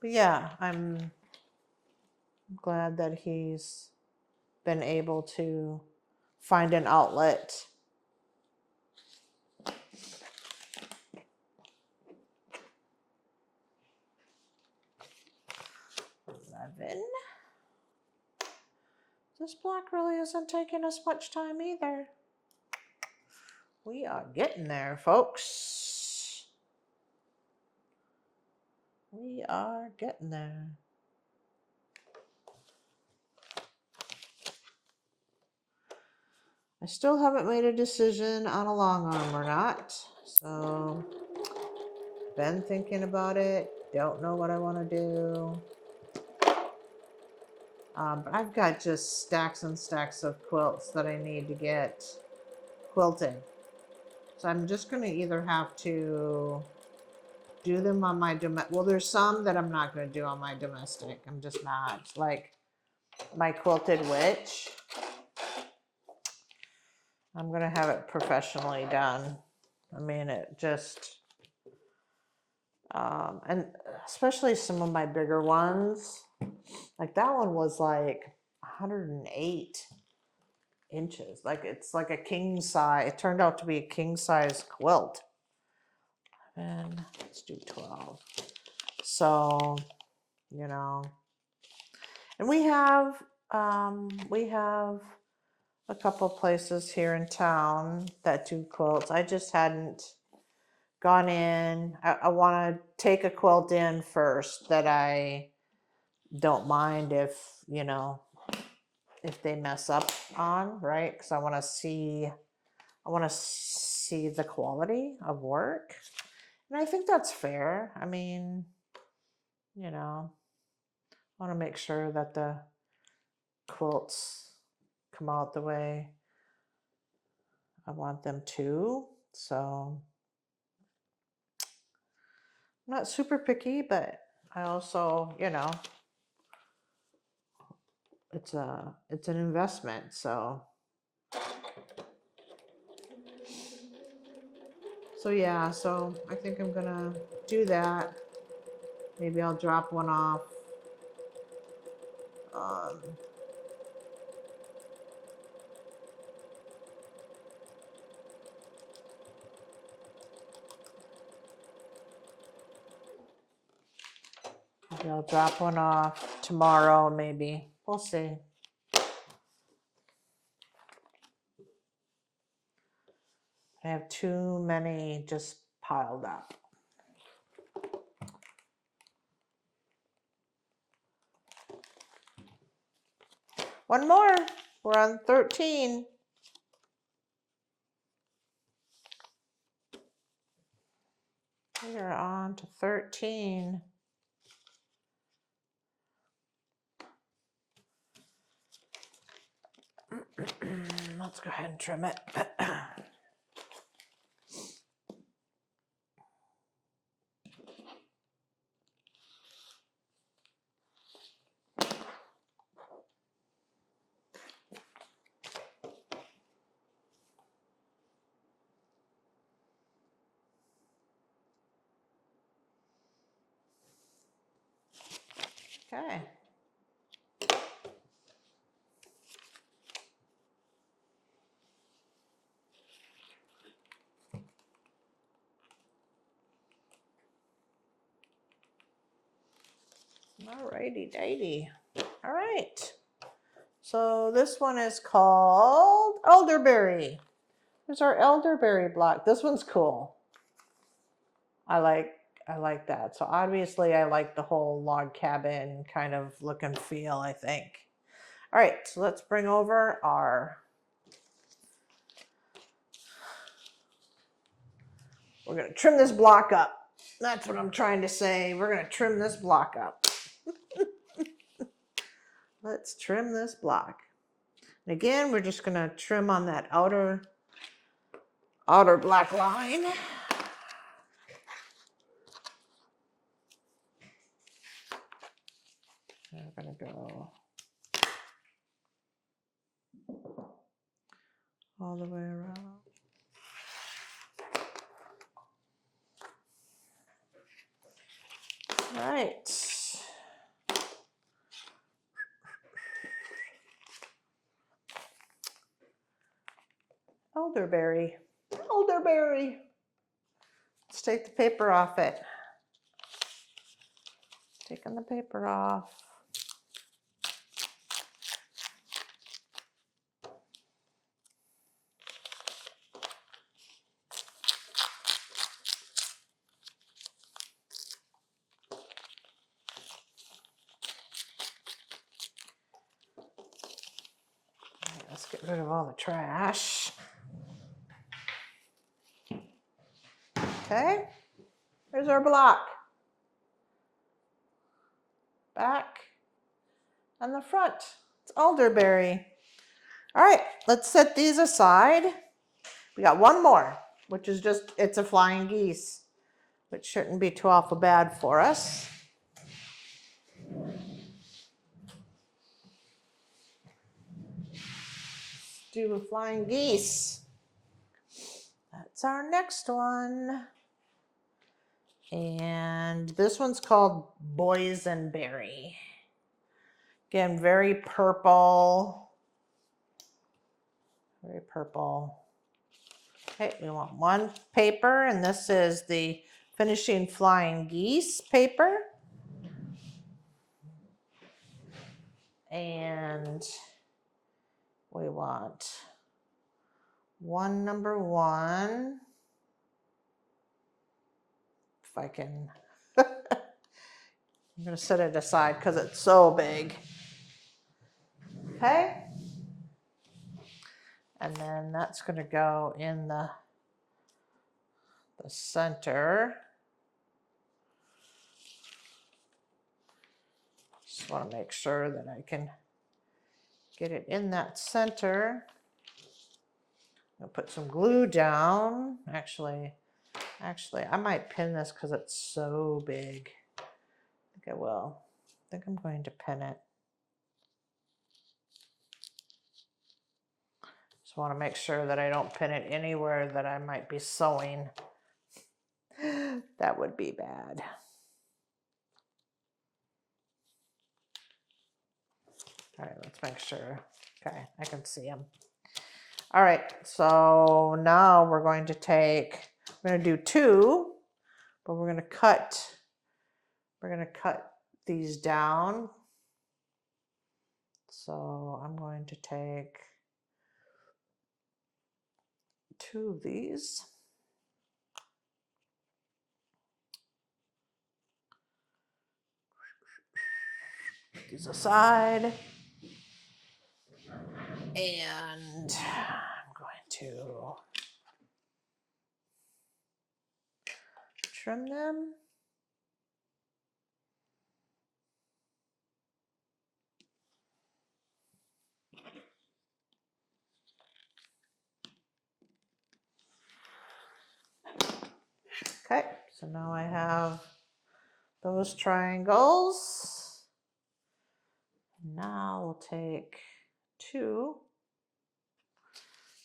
[SPEAKER 1] but yeah, I'm glad that he's been able to find an outlet. 11. This block really isn't taking us much time either. We are getting there, folks. We are getting there. I still haven't made a decision on a long arm or not, so been thinking about it. Don't know what I want to do. But I've got just stacks and stacks of quilts that I need to get quilted. So I'm just going to either have to do them on my domestic. Well, there's some that I'm not going to do on my domestic. I'm just not. Like my quilted witch, I'm going to have it professionally done. I mean, it just, and especially some of my bigger ones. Like that one was like 108 inches. Like it's like a king size. It turned out to be a king size quilt. And let's do 12. So, you know, and we have a couple places here in town that do quilts. I just hadn't gone in. I want to take a quilt in first that I don't mind if, you know, if they mess up on, right? Because I want to see the quality of work. And I think that's fair. I mean, you know, I want to make sure that the quilts come out the way I want them to. So I'm not super picky, but I also, you know, it's an investment. So yeah, so I think I'm gonna do that. Maybe I'll drop one off. Maybe I'll drop one off tomorrow, maybe. We'll see. I have too many just piled up. One more. We're on 13. We are on to 13. Let's go ahead and trim it. Okay. Alrighty, datey. All right. So this one is called Elderberry. There's our Elderberry block. This one's cool. I like that. So obviously I like the whole log cabin kind of look and feel, I think. All right, so let's bring over our, we're gonna trim this block up. That's what I'm trying to say. We're gonna trim this block up. Let's trim this block. And again, we're just gonna trim on that outer black line. And we're gonna go all the way around. All right. Elderberry. Elderberry. Let's take the paper off it. Taking the paper off. Let's get rid of all the trash. Okay, there's our block. Back and the front. It's elderberry. All right, let's set these aside. We got one more, which is just, it's a flying geese, which shouldn't be too awful bad for us. Let's do flying geese. That's our next one. And this one's called Bosenberry. Again, very purple. Very purple. Okay, we want one paper, and this is the Finishing Flying Geese paper. And we want one number one. If I can, I'm gonna set it aside because it's so big. Okay. And then that's gonna go in the center. Just want to make sure that I can get it in that center. I'll put some glue down. Actually, I might pin this because it's so big. I think I will. I think I'm going to pin it. Just want to make sure that I don't pin it anywhere that I might be sewing. That would be bad. All right, let's make sure. Okay, I can see them. All right, so now we're going to do two, but we're going to cut these down. So I'm going to take two of these. Put these aside. And I'm going to trim them. Okay, so now I have those triangles. Now we'll take two.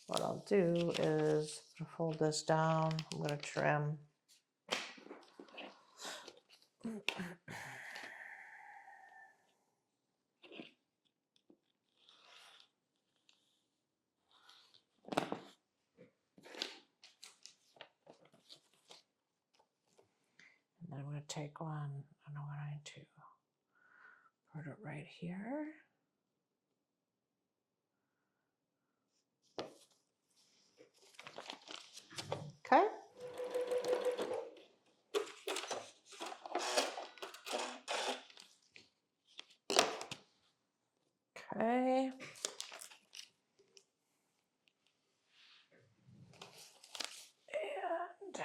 [SPEAKER 1] What I'll do is fold this down. I'm going to trim. And then I'm going to take one and I'm going to put it right here. Okay. Okay. And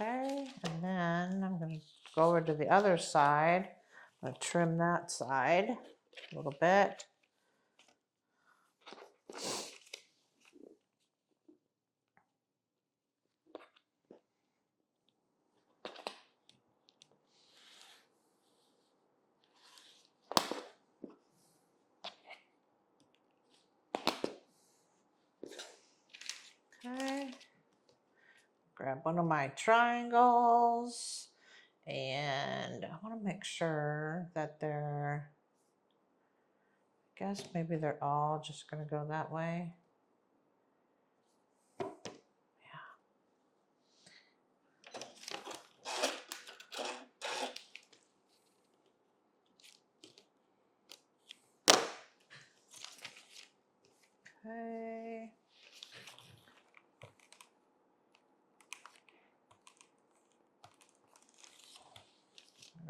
[SPEAKER 1] okay, and then I'm going to go over to the other side. I'm going to trim that side a little bit. Okay. Grab one of my triangles, and I want to make sure that they're, I guess maybe they're all just going to go that way. Okay.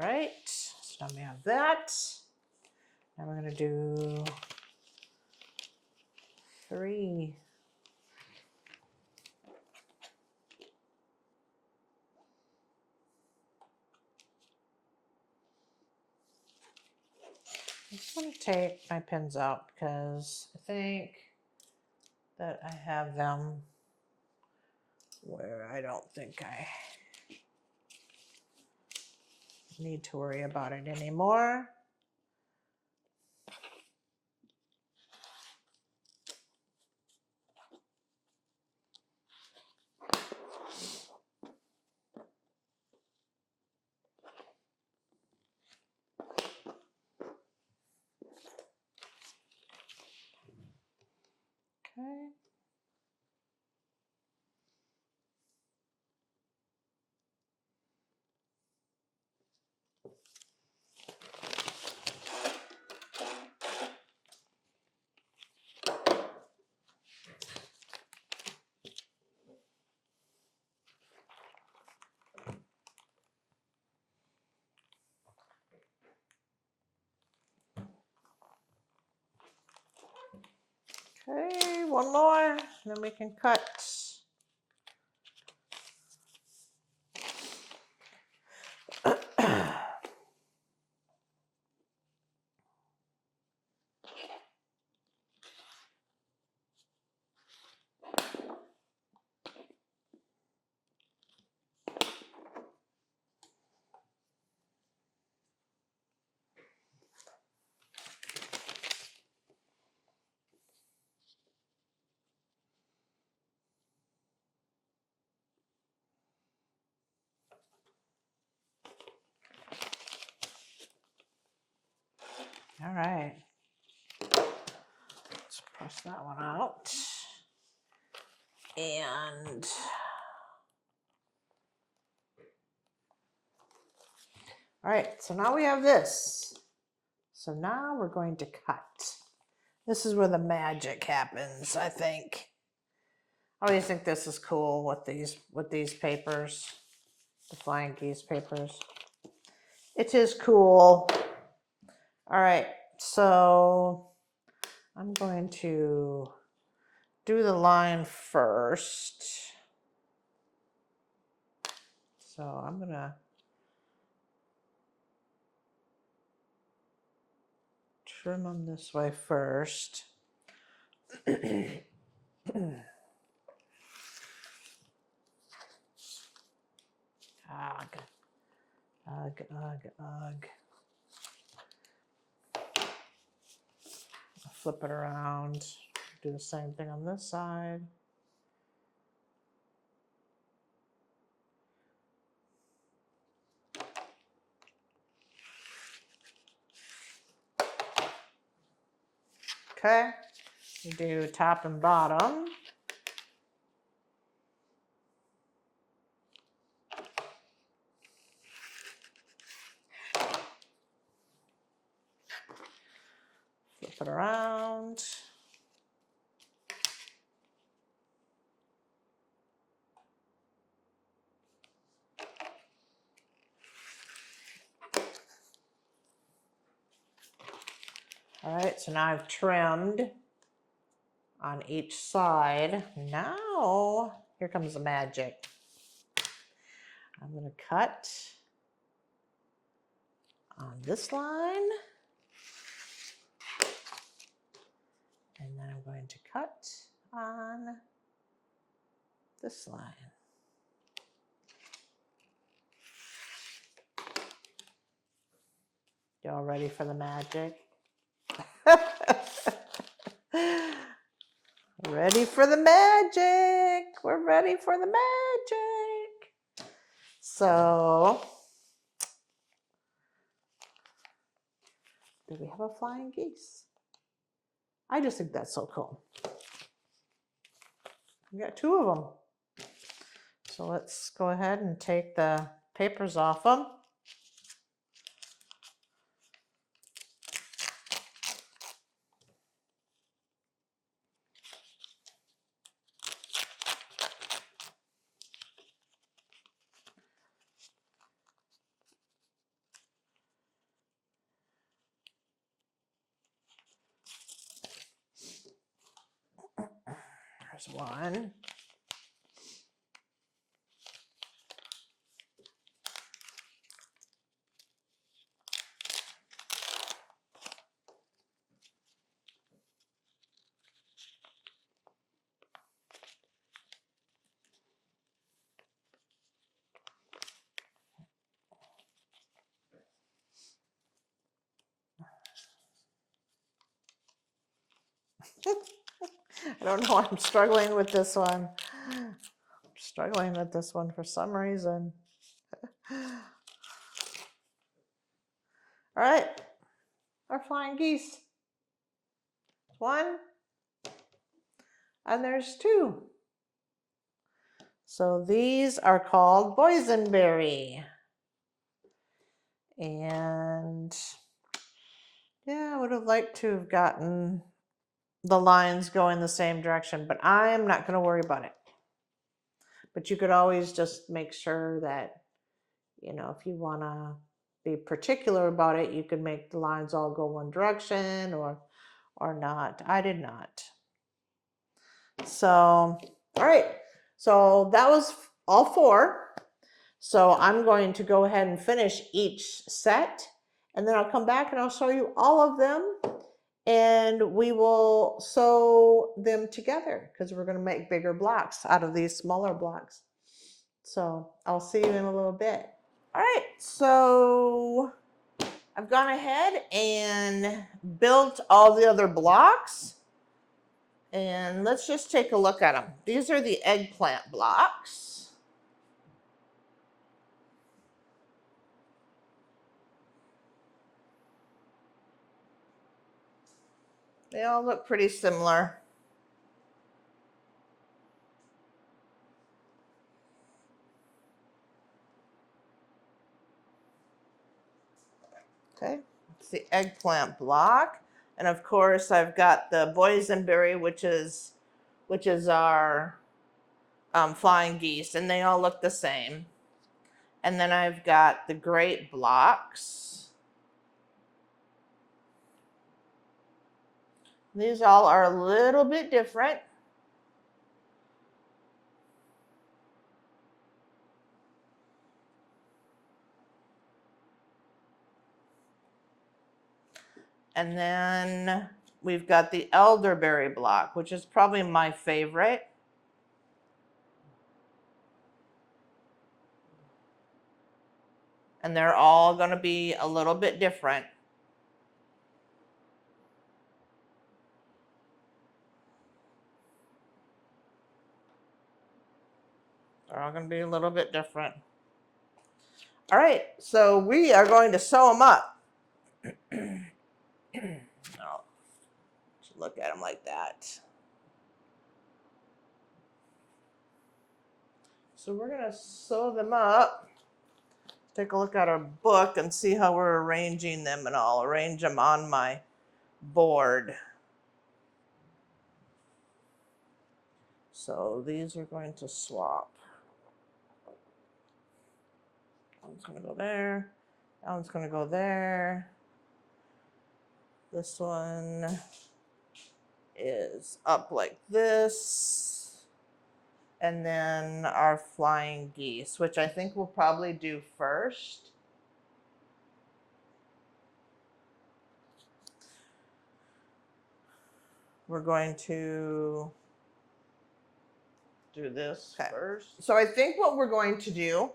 [SPEAKER 1] right, so now we have that. Now we're going to do 3. I just want to take my pins out because I think that I have them where I don't think I need to worry about it anymore. Okay. Okay, one more, then we can cut. All right, let's press that one out. And all right, so now we have this. So now we're going to cut. This is where the magic happens, I think. I always think this is cool with these papers, the flying geese papers. It is cool. All right, so I'm going to do the line first. So I'm gonna trim them this way first. Ugh, ugh, ugh, ugh. Flip it around. Do the same thing on this side. Okay, you do top and bottom. Flip it around. All right, so now I've trimmed on each side. Now, here comes the magic. I'm going to cut on this line. And then I'm going to cut on this line. Y'all ready for the magic? Ready for the magic. We're ready for the magic. So, do we have a flying geese? I just think that's so cool. We got 2 of them. So let's go ahead and take the papers off them. There's one. I don't know, I'm struggling with this one. I'm struggling with this one for some reason. All right, our flying geese. One, and there's two. So these are called Bosenberry. And yeah, I would have liked to have gotten the lines going the same direction, but I'm not going to worry about it. But you could always just make sure that, you know, if you want to be particular about it, you could make the lines all go one direction or not. I did not. So, all right. So that was all four. So I'm going to go ahead and finish each set, and then I'll come back and I'll show you all of them, and we will sew them together because we're going to make bigger blocks out of these smaller blocks. So I'll see you in a little bit. All right, so I've gone ahead and built all the other blocks, and let's just take a look at them. These are the eggplant blocks. They all look pretty similar. Okay, it's the eggplant block. And of course, I've got the bosenberry, which is our flying geese, and they all look the same. And then I've got the grape blocks. These all are a little bit different. And then we've got the elderberry block, which is probably my favorite. And they're all going to be a little bit different. They're all going to be a little bit different. All right, so we are going to sew them up. Oh, look at them like that. So we're going to sew them up. Take a look at our book and see how we're arranging them, and I'll arrange them on my board. So these are going to swap. One's going to go there. That one's going to go there. This one is up like this. And then our flying geese, which I think we'll probably do first. We're going to do this first. So I think what we're going to do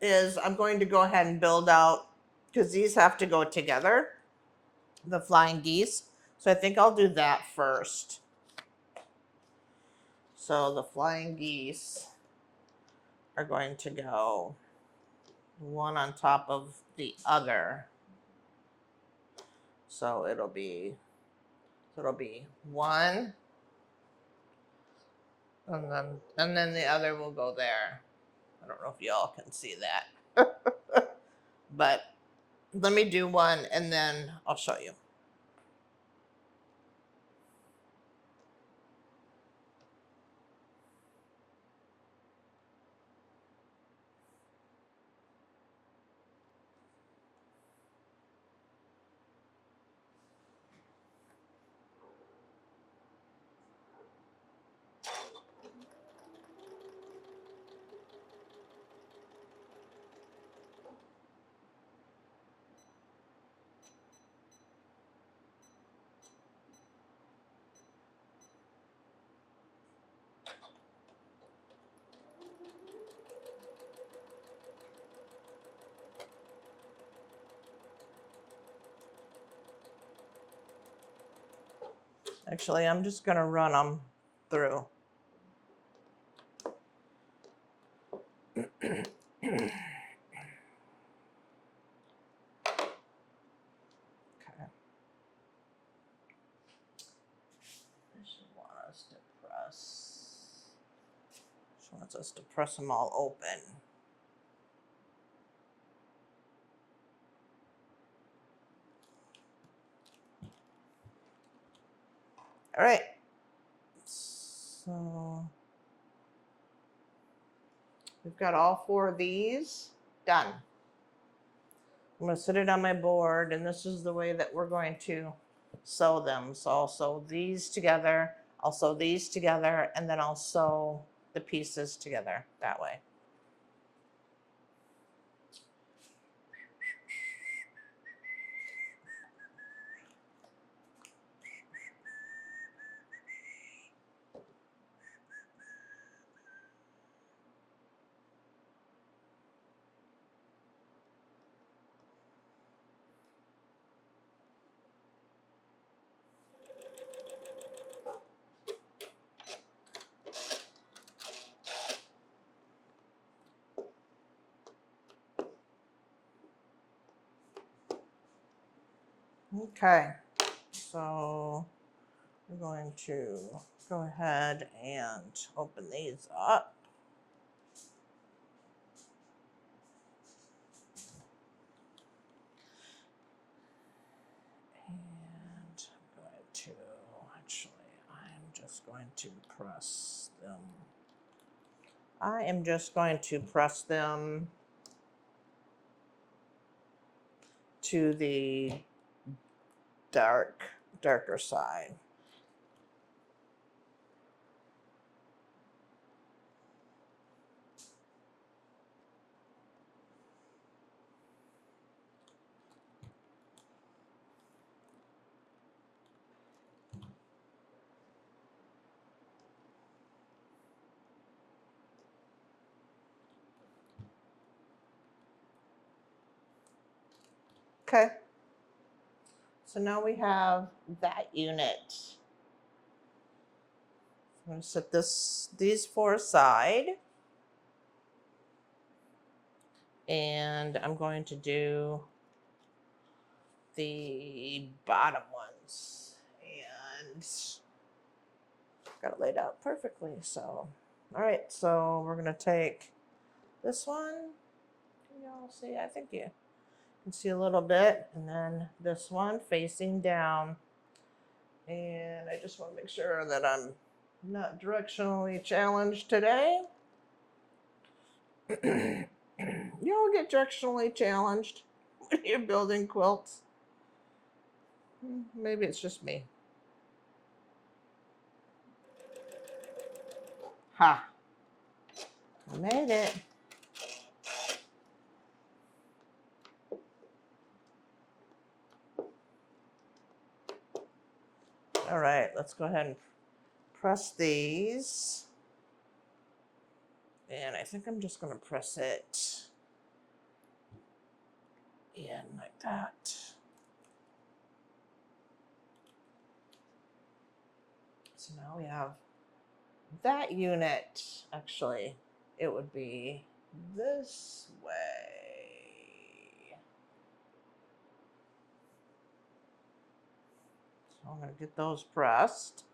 [SPEAKER 1] is I'm going to go ahead and build out, because these have to go together, the flying geese. So I think I'll do that first. So the flying geese are going to go one on top of the other. So it'll be one, and then the other will go there. I don't know if y'all can see that. But let me do one and then I'll show you. Actually, I'm just going to run them through. Okay. She wants us to press them all open. All right. So we've got all 4 of these done. I'm going to sit it on my board, and this is the way that we're going to sew them. So I'll sew these together, I'll sew these together, and then I'll sew the pieces together that way. Okay, so we're going to go ahead and open these up. And I'm going to, actually, I'm just going to press them. I am just going to press them to the darker side. Okay. So now we have that unit. I'm going to set these 4 aside. And I'm going to do the bottom ones. And got it laid out perfectly. So, all right. So we're going to take this one. Can y'all see? I think you can see a little bit. And then this one facing down. And I just want to make sure that I'm not directionally challenged today. You all get directionally challenged when you're building quilts. Maybe it's just me. Ha! I made it. All right, let's go ahead and press these. And I think I'm just going to press it in like that. So now we have that unit. Actually, it would be this way. So I'm going to get those pressed.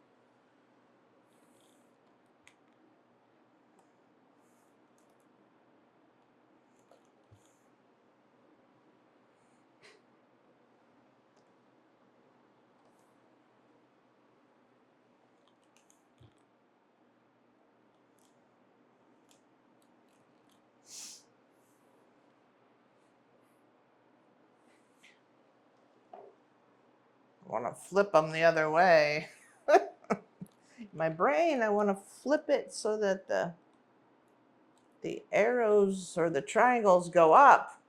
[SPEAKER 1] I want to flip them the other way. My brain, I want to flip it so that the arrows or the triangles go up.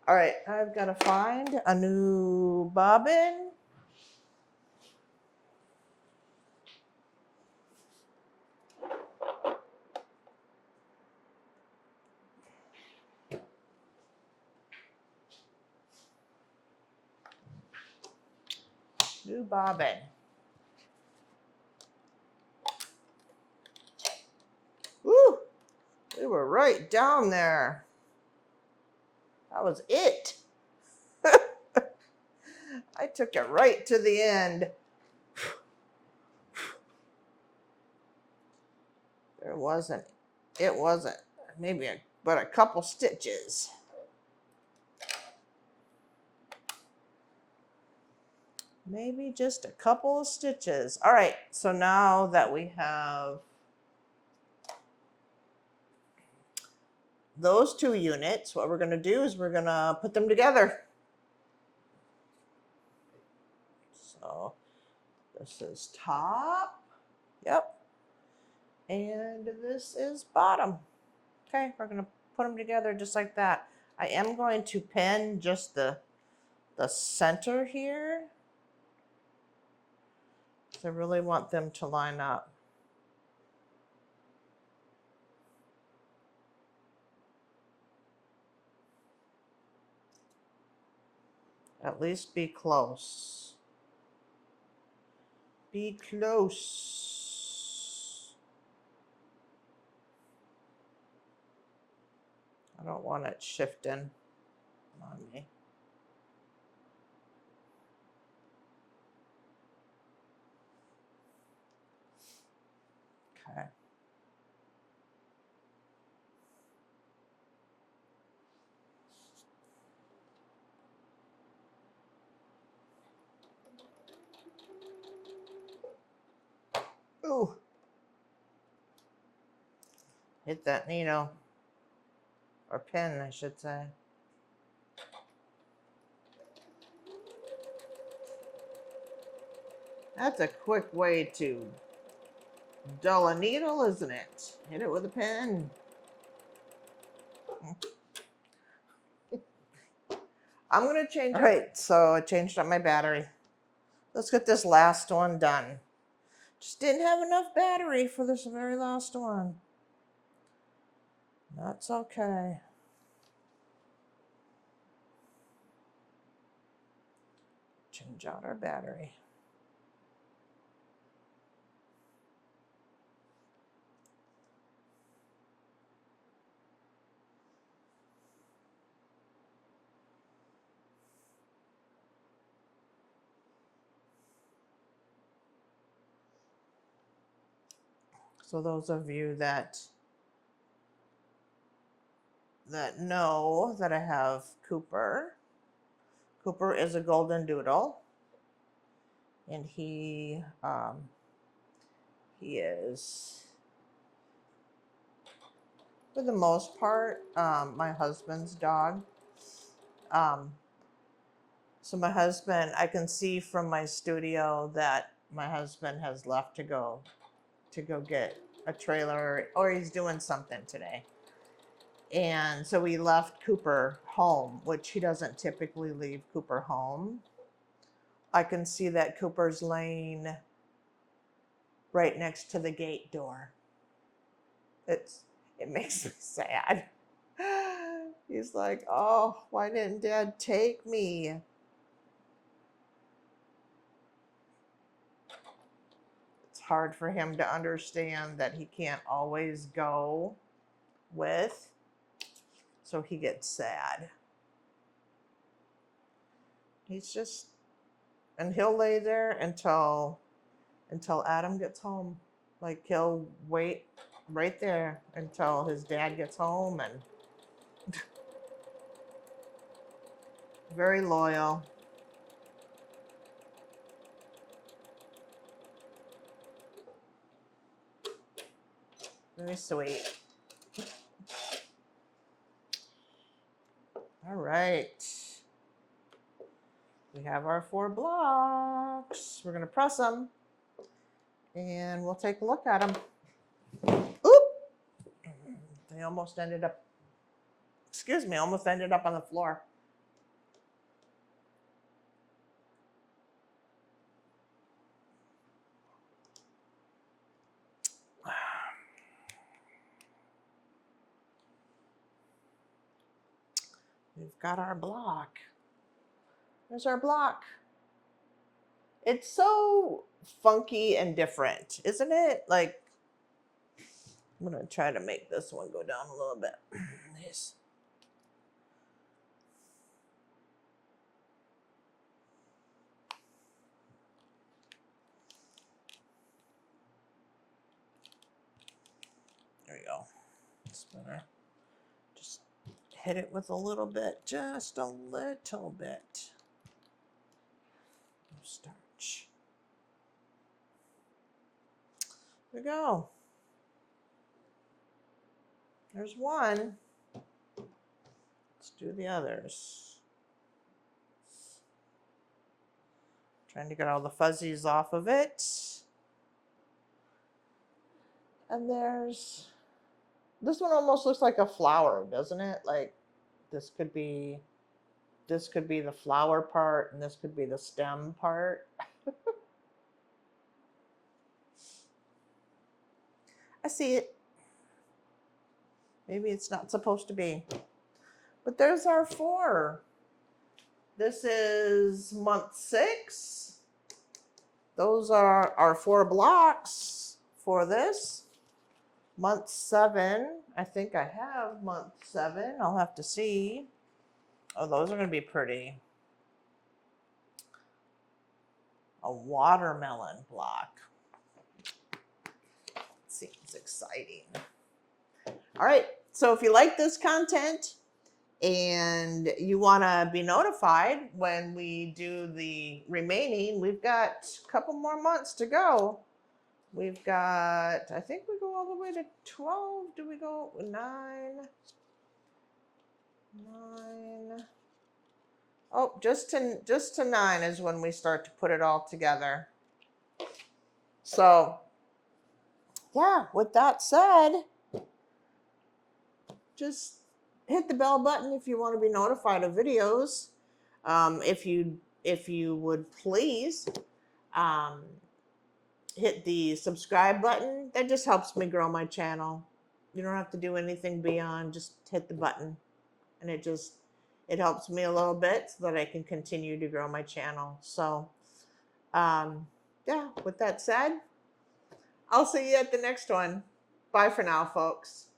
[SPEAKER 1] All right, I've got to find a new bobbin. do bobbing. Woo! We were right down there. That was it. I took it right to the end. It wasn't maybe but a couple stitches. Maybe just a couple of stitches. All right, so now that we have those two units, what we're going to do is we're going to put them together. So this is top. Yep. And this is bottom. Okay, we're going to put them together just like that. I am going to pin just the center here. I really want them to line up. At least be close. Be close. I don't want it shifting on me. Okay. Ooh. Hit that needle. Or pin, I should say. That's a quick way to dull a needle, isn't it? Hit it with a pen. I'm going to change. All right, so I changed up my battery. Let's get this last one done. Just didn't have enough battery for this very last one. That's okay. Change out our battery. So those of you that know that I have Cooper. Cooper is a golden doodle, and he is, for the most part, my husband's dog. So my husband, I can see from my studio that my husband has left to go get a trailer, or he's doing something today. And so we left Cooper home, which he doesn't typically leave Cooper home. I can see that Cooper's laying right next to the gate door. It makes me sad. He's like, oh, why didn't Dad take me? It's hard for him to understand that he can't always go with, so he gets sad. He's just, and he'll lay there until Adam gets home. Like, he'll wait right there until his dad gets home, and very loyal. Very sweet. All right. We have our 4 blocks. We're going to press them, and we'll take a look at them. Oop! They almost ended up, almost ended up on the floor. We've got our block. There's our block. It's so funky and different, isn't it? Like, I'm going to try to make this one go down a little bit. Yes. There we go. It's better. Just hit it with a little bit, just a little bit. Starch. There we go. There's one. Let's do the others. Trying to get all the fuzzies off of it. And there's, this one almost looks like a flower, doesn't it? Like this could be the flower part and this could be the stem part. I see it. Maybe it's not supposed to be. But there's our 4. This is month 6. Those are our 4 blocks for this. Month 7, I think I have month 7. I'll have to see. Oh, those are going to be pretty. A watermelon block. Seems exciting. All right, so if you like this content and you want to be notified when we do the remaining, we've got a couple more months to go. We've got, I think we go all the way to 12. Do we go 9? 9. Oh, just to 9 is when we start to put it all together. So, yeah, with that said, just hit the bell button if you want to be notified of videos. If you would please hit the subscribe button. That just helps me grow my channel. You don't have to do anything beyond just hit the button, and it helps me a little bit so that I can continue to grow my channel. So yeah, with that said, I'll see you at the next one. Bye for now, folks.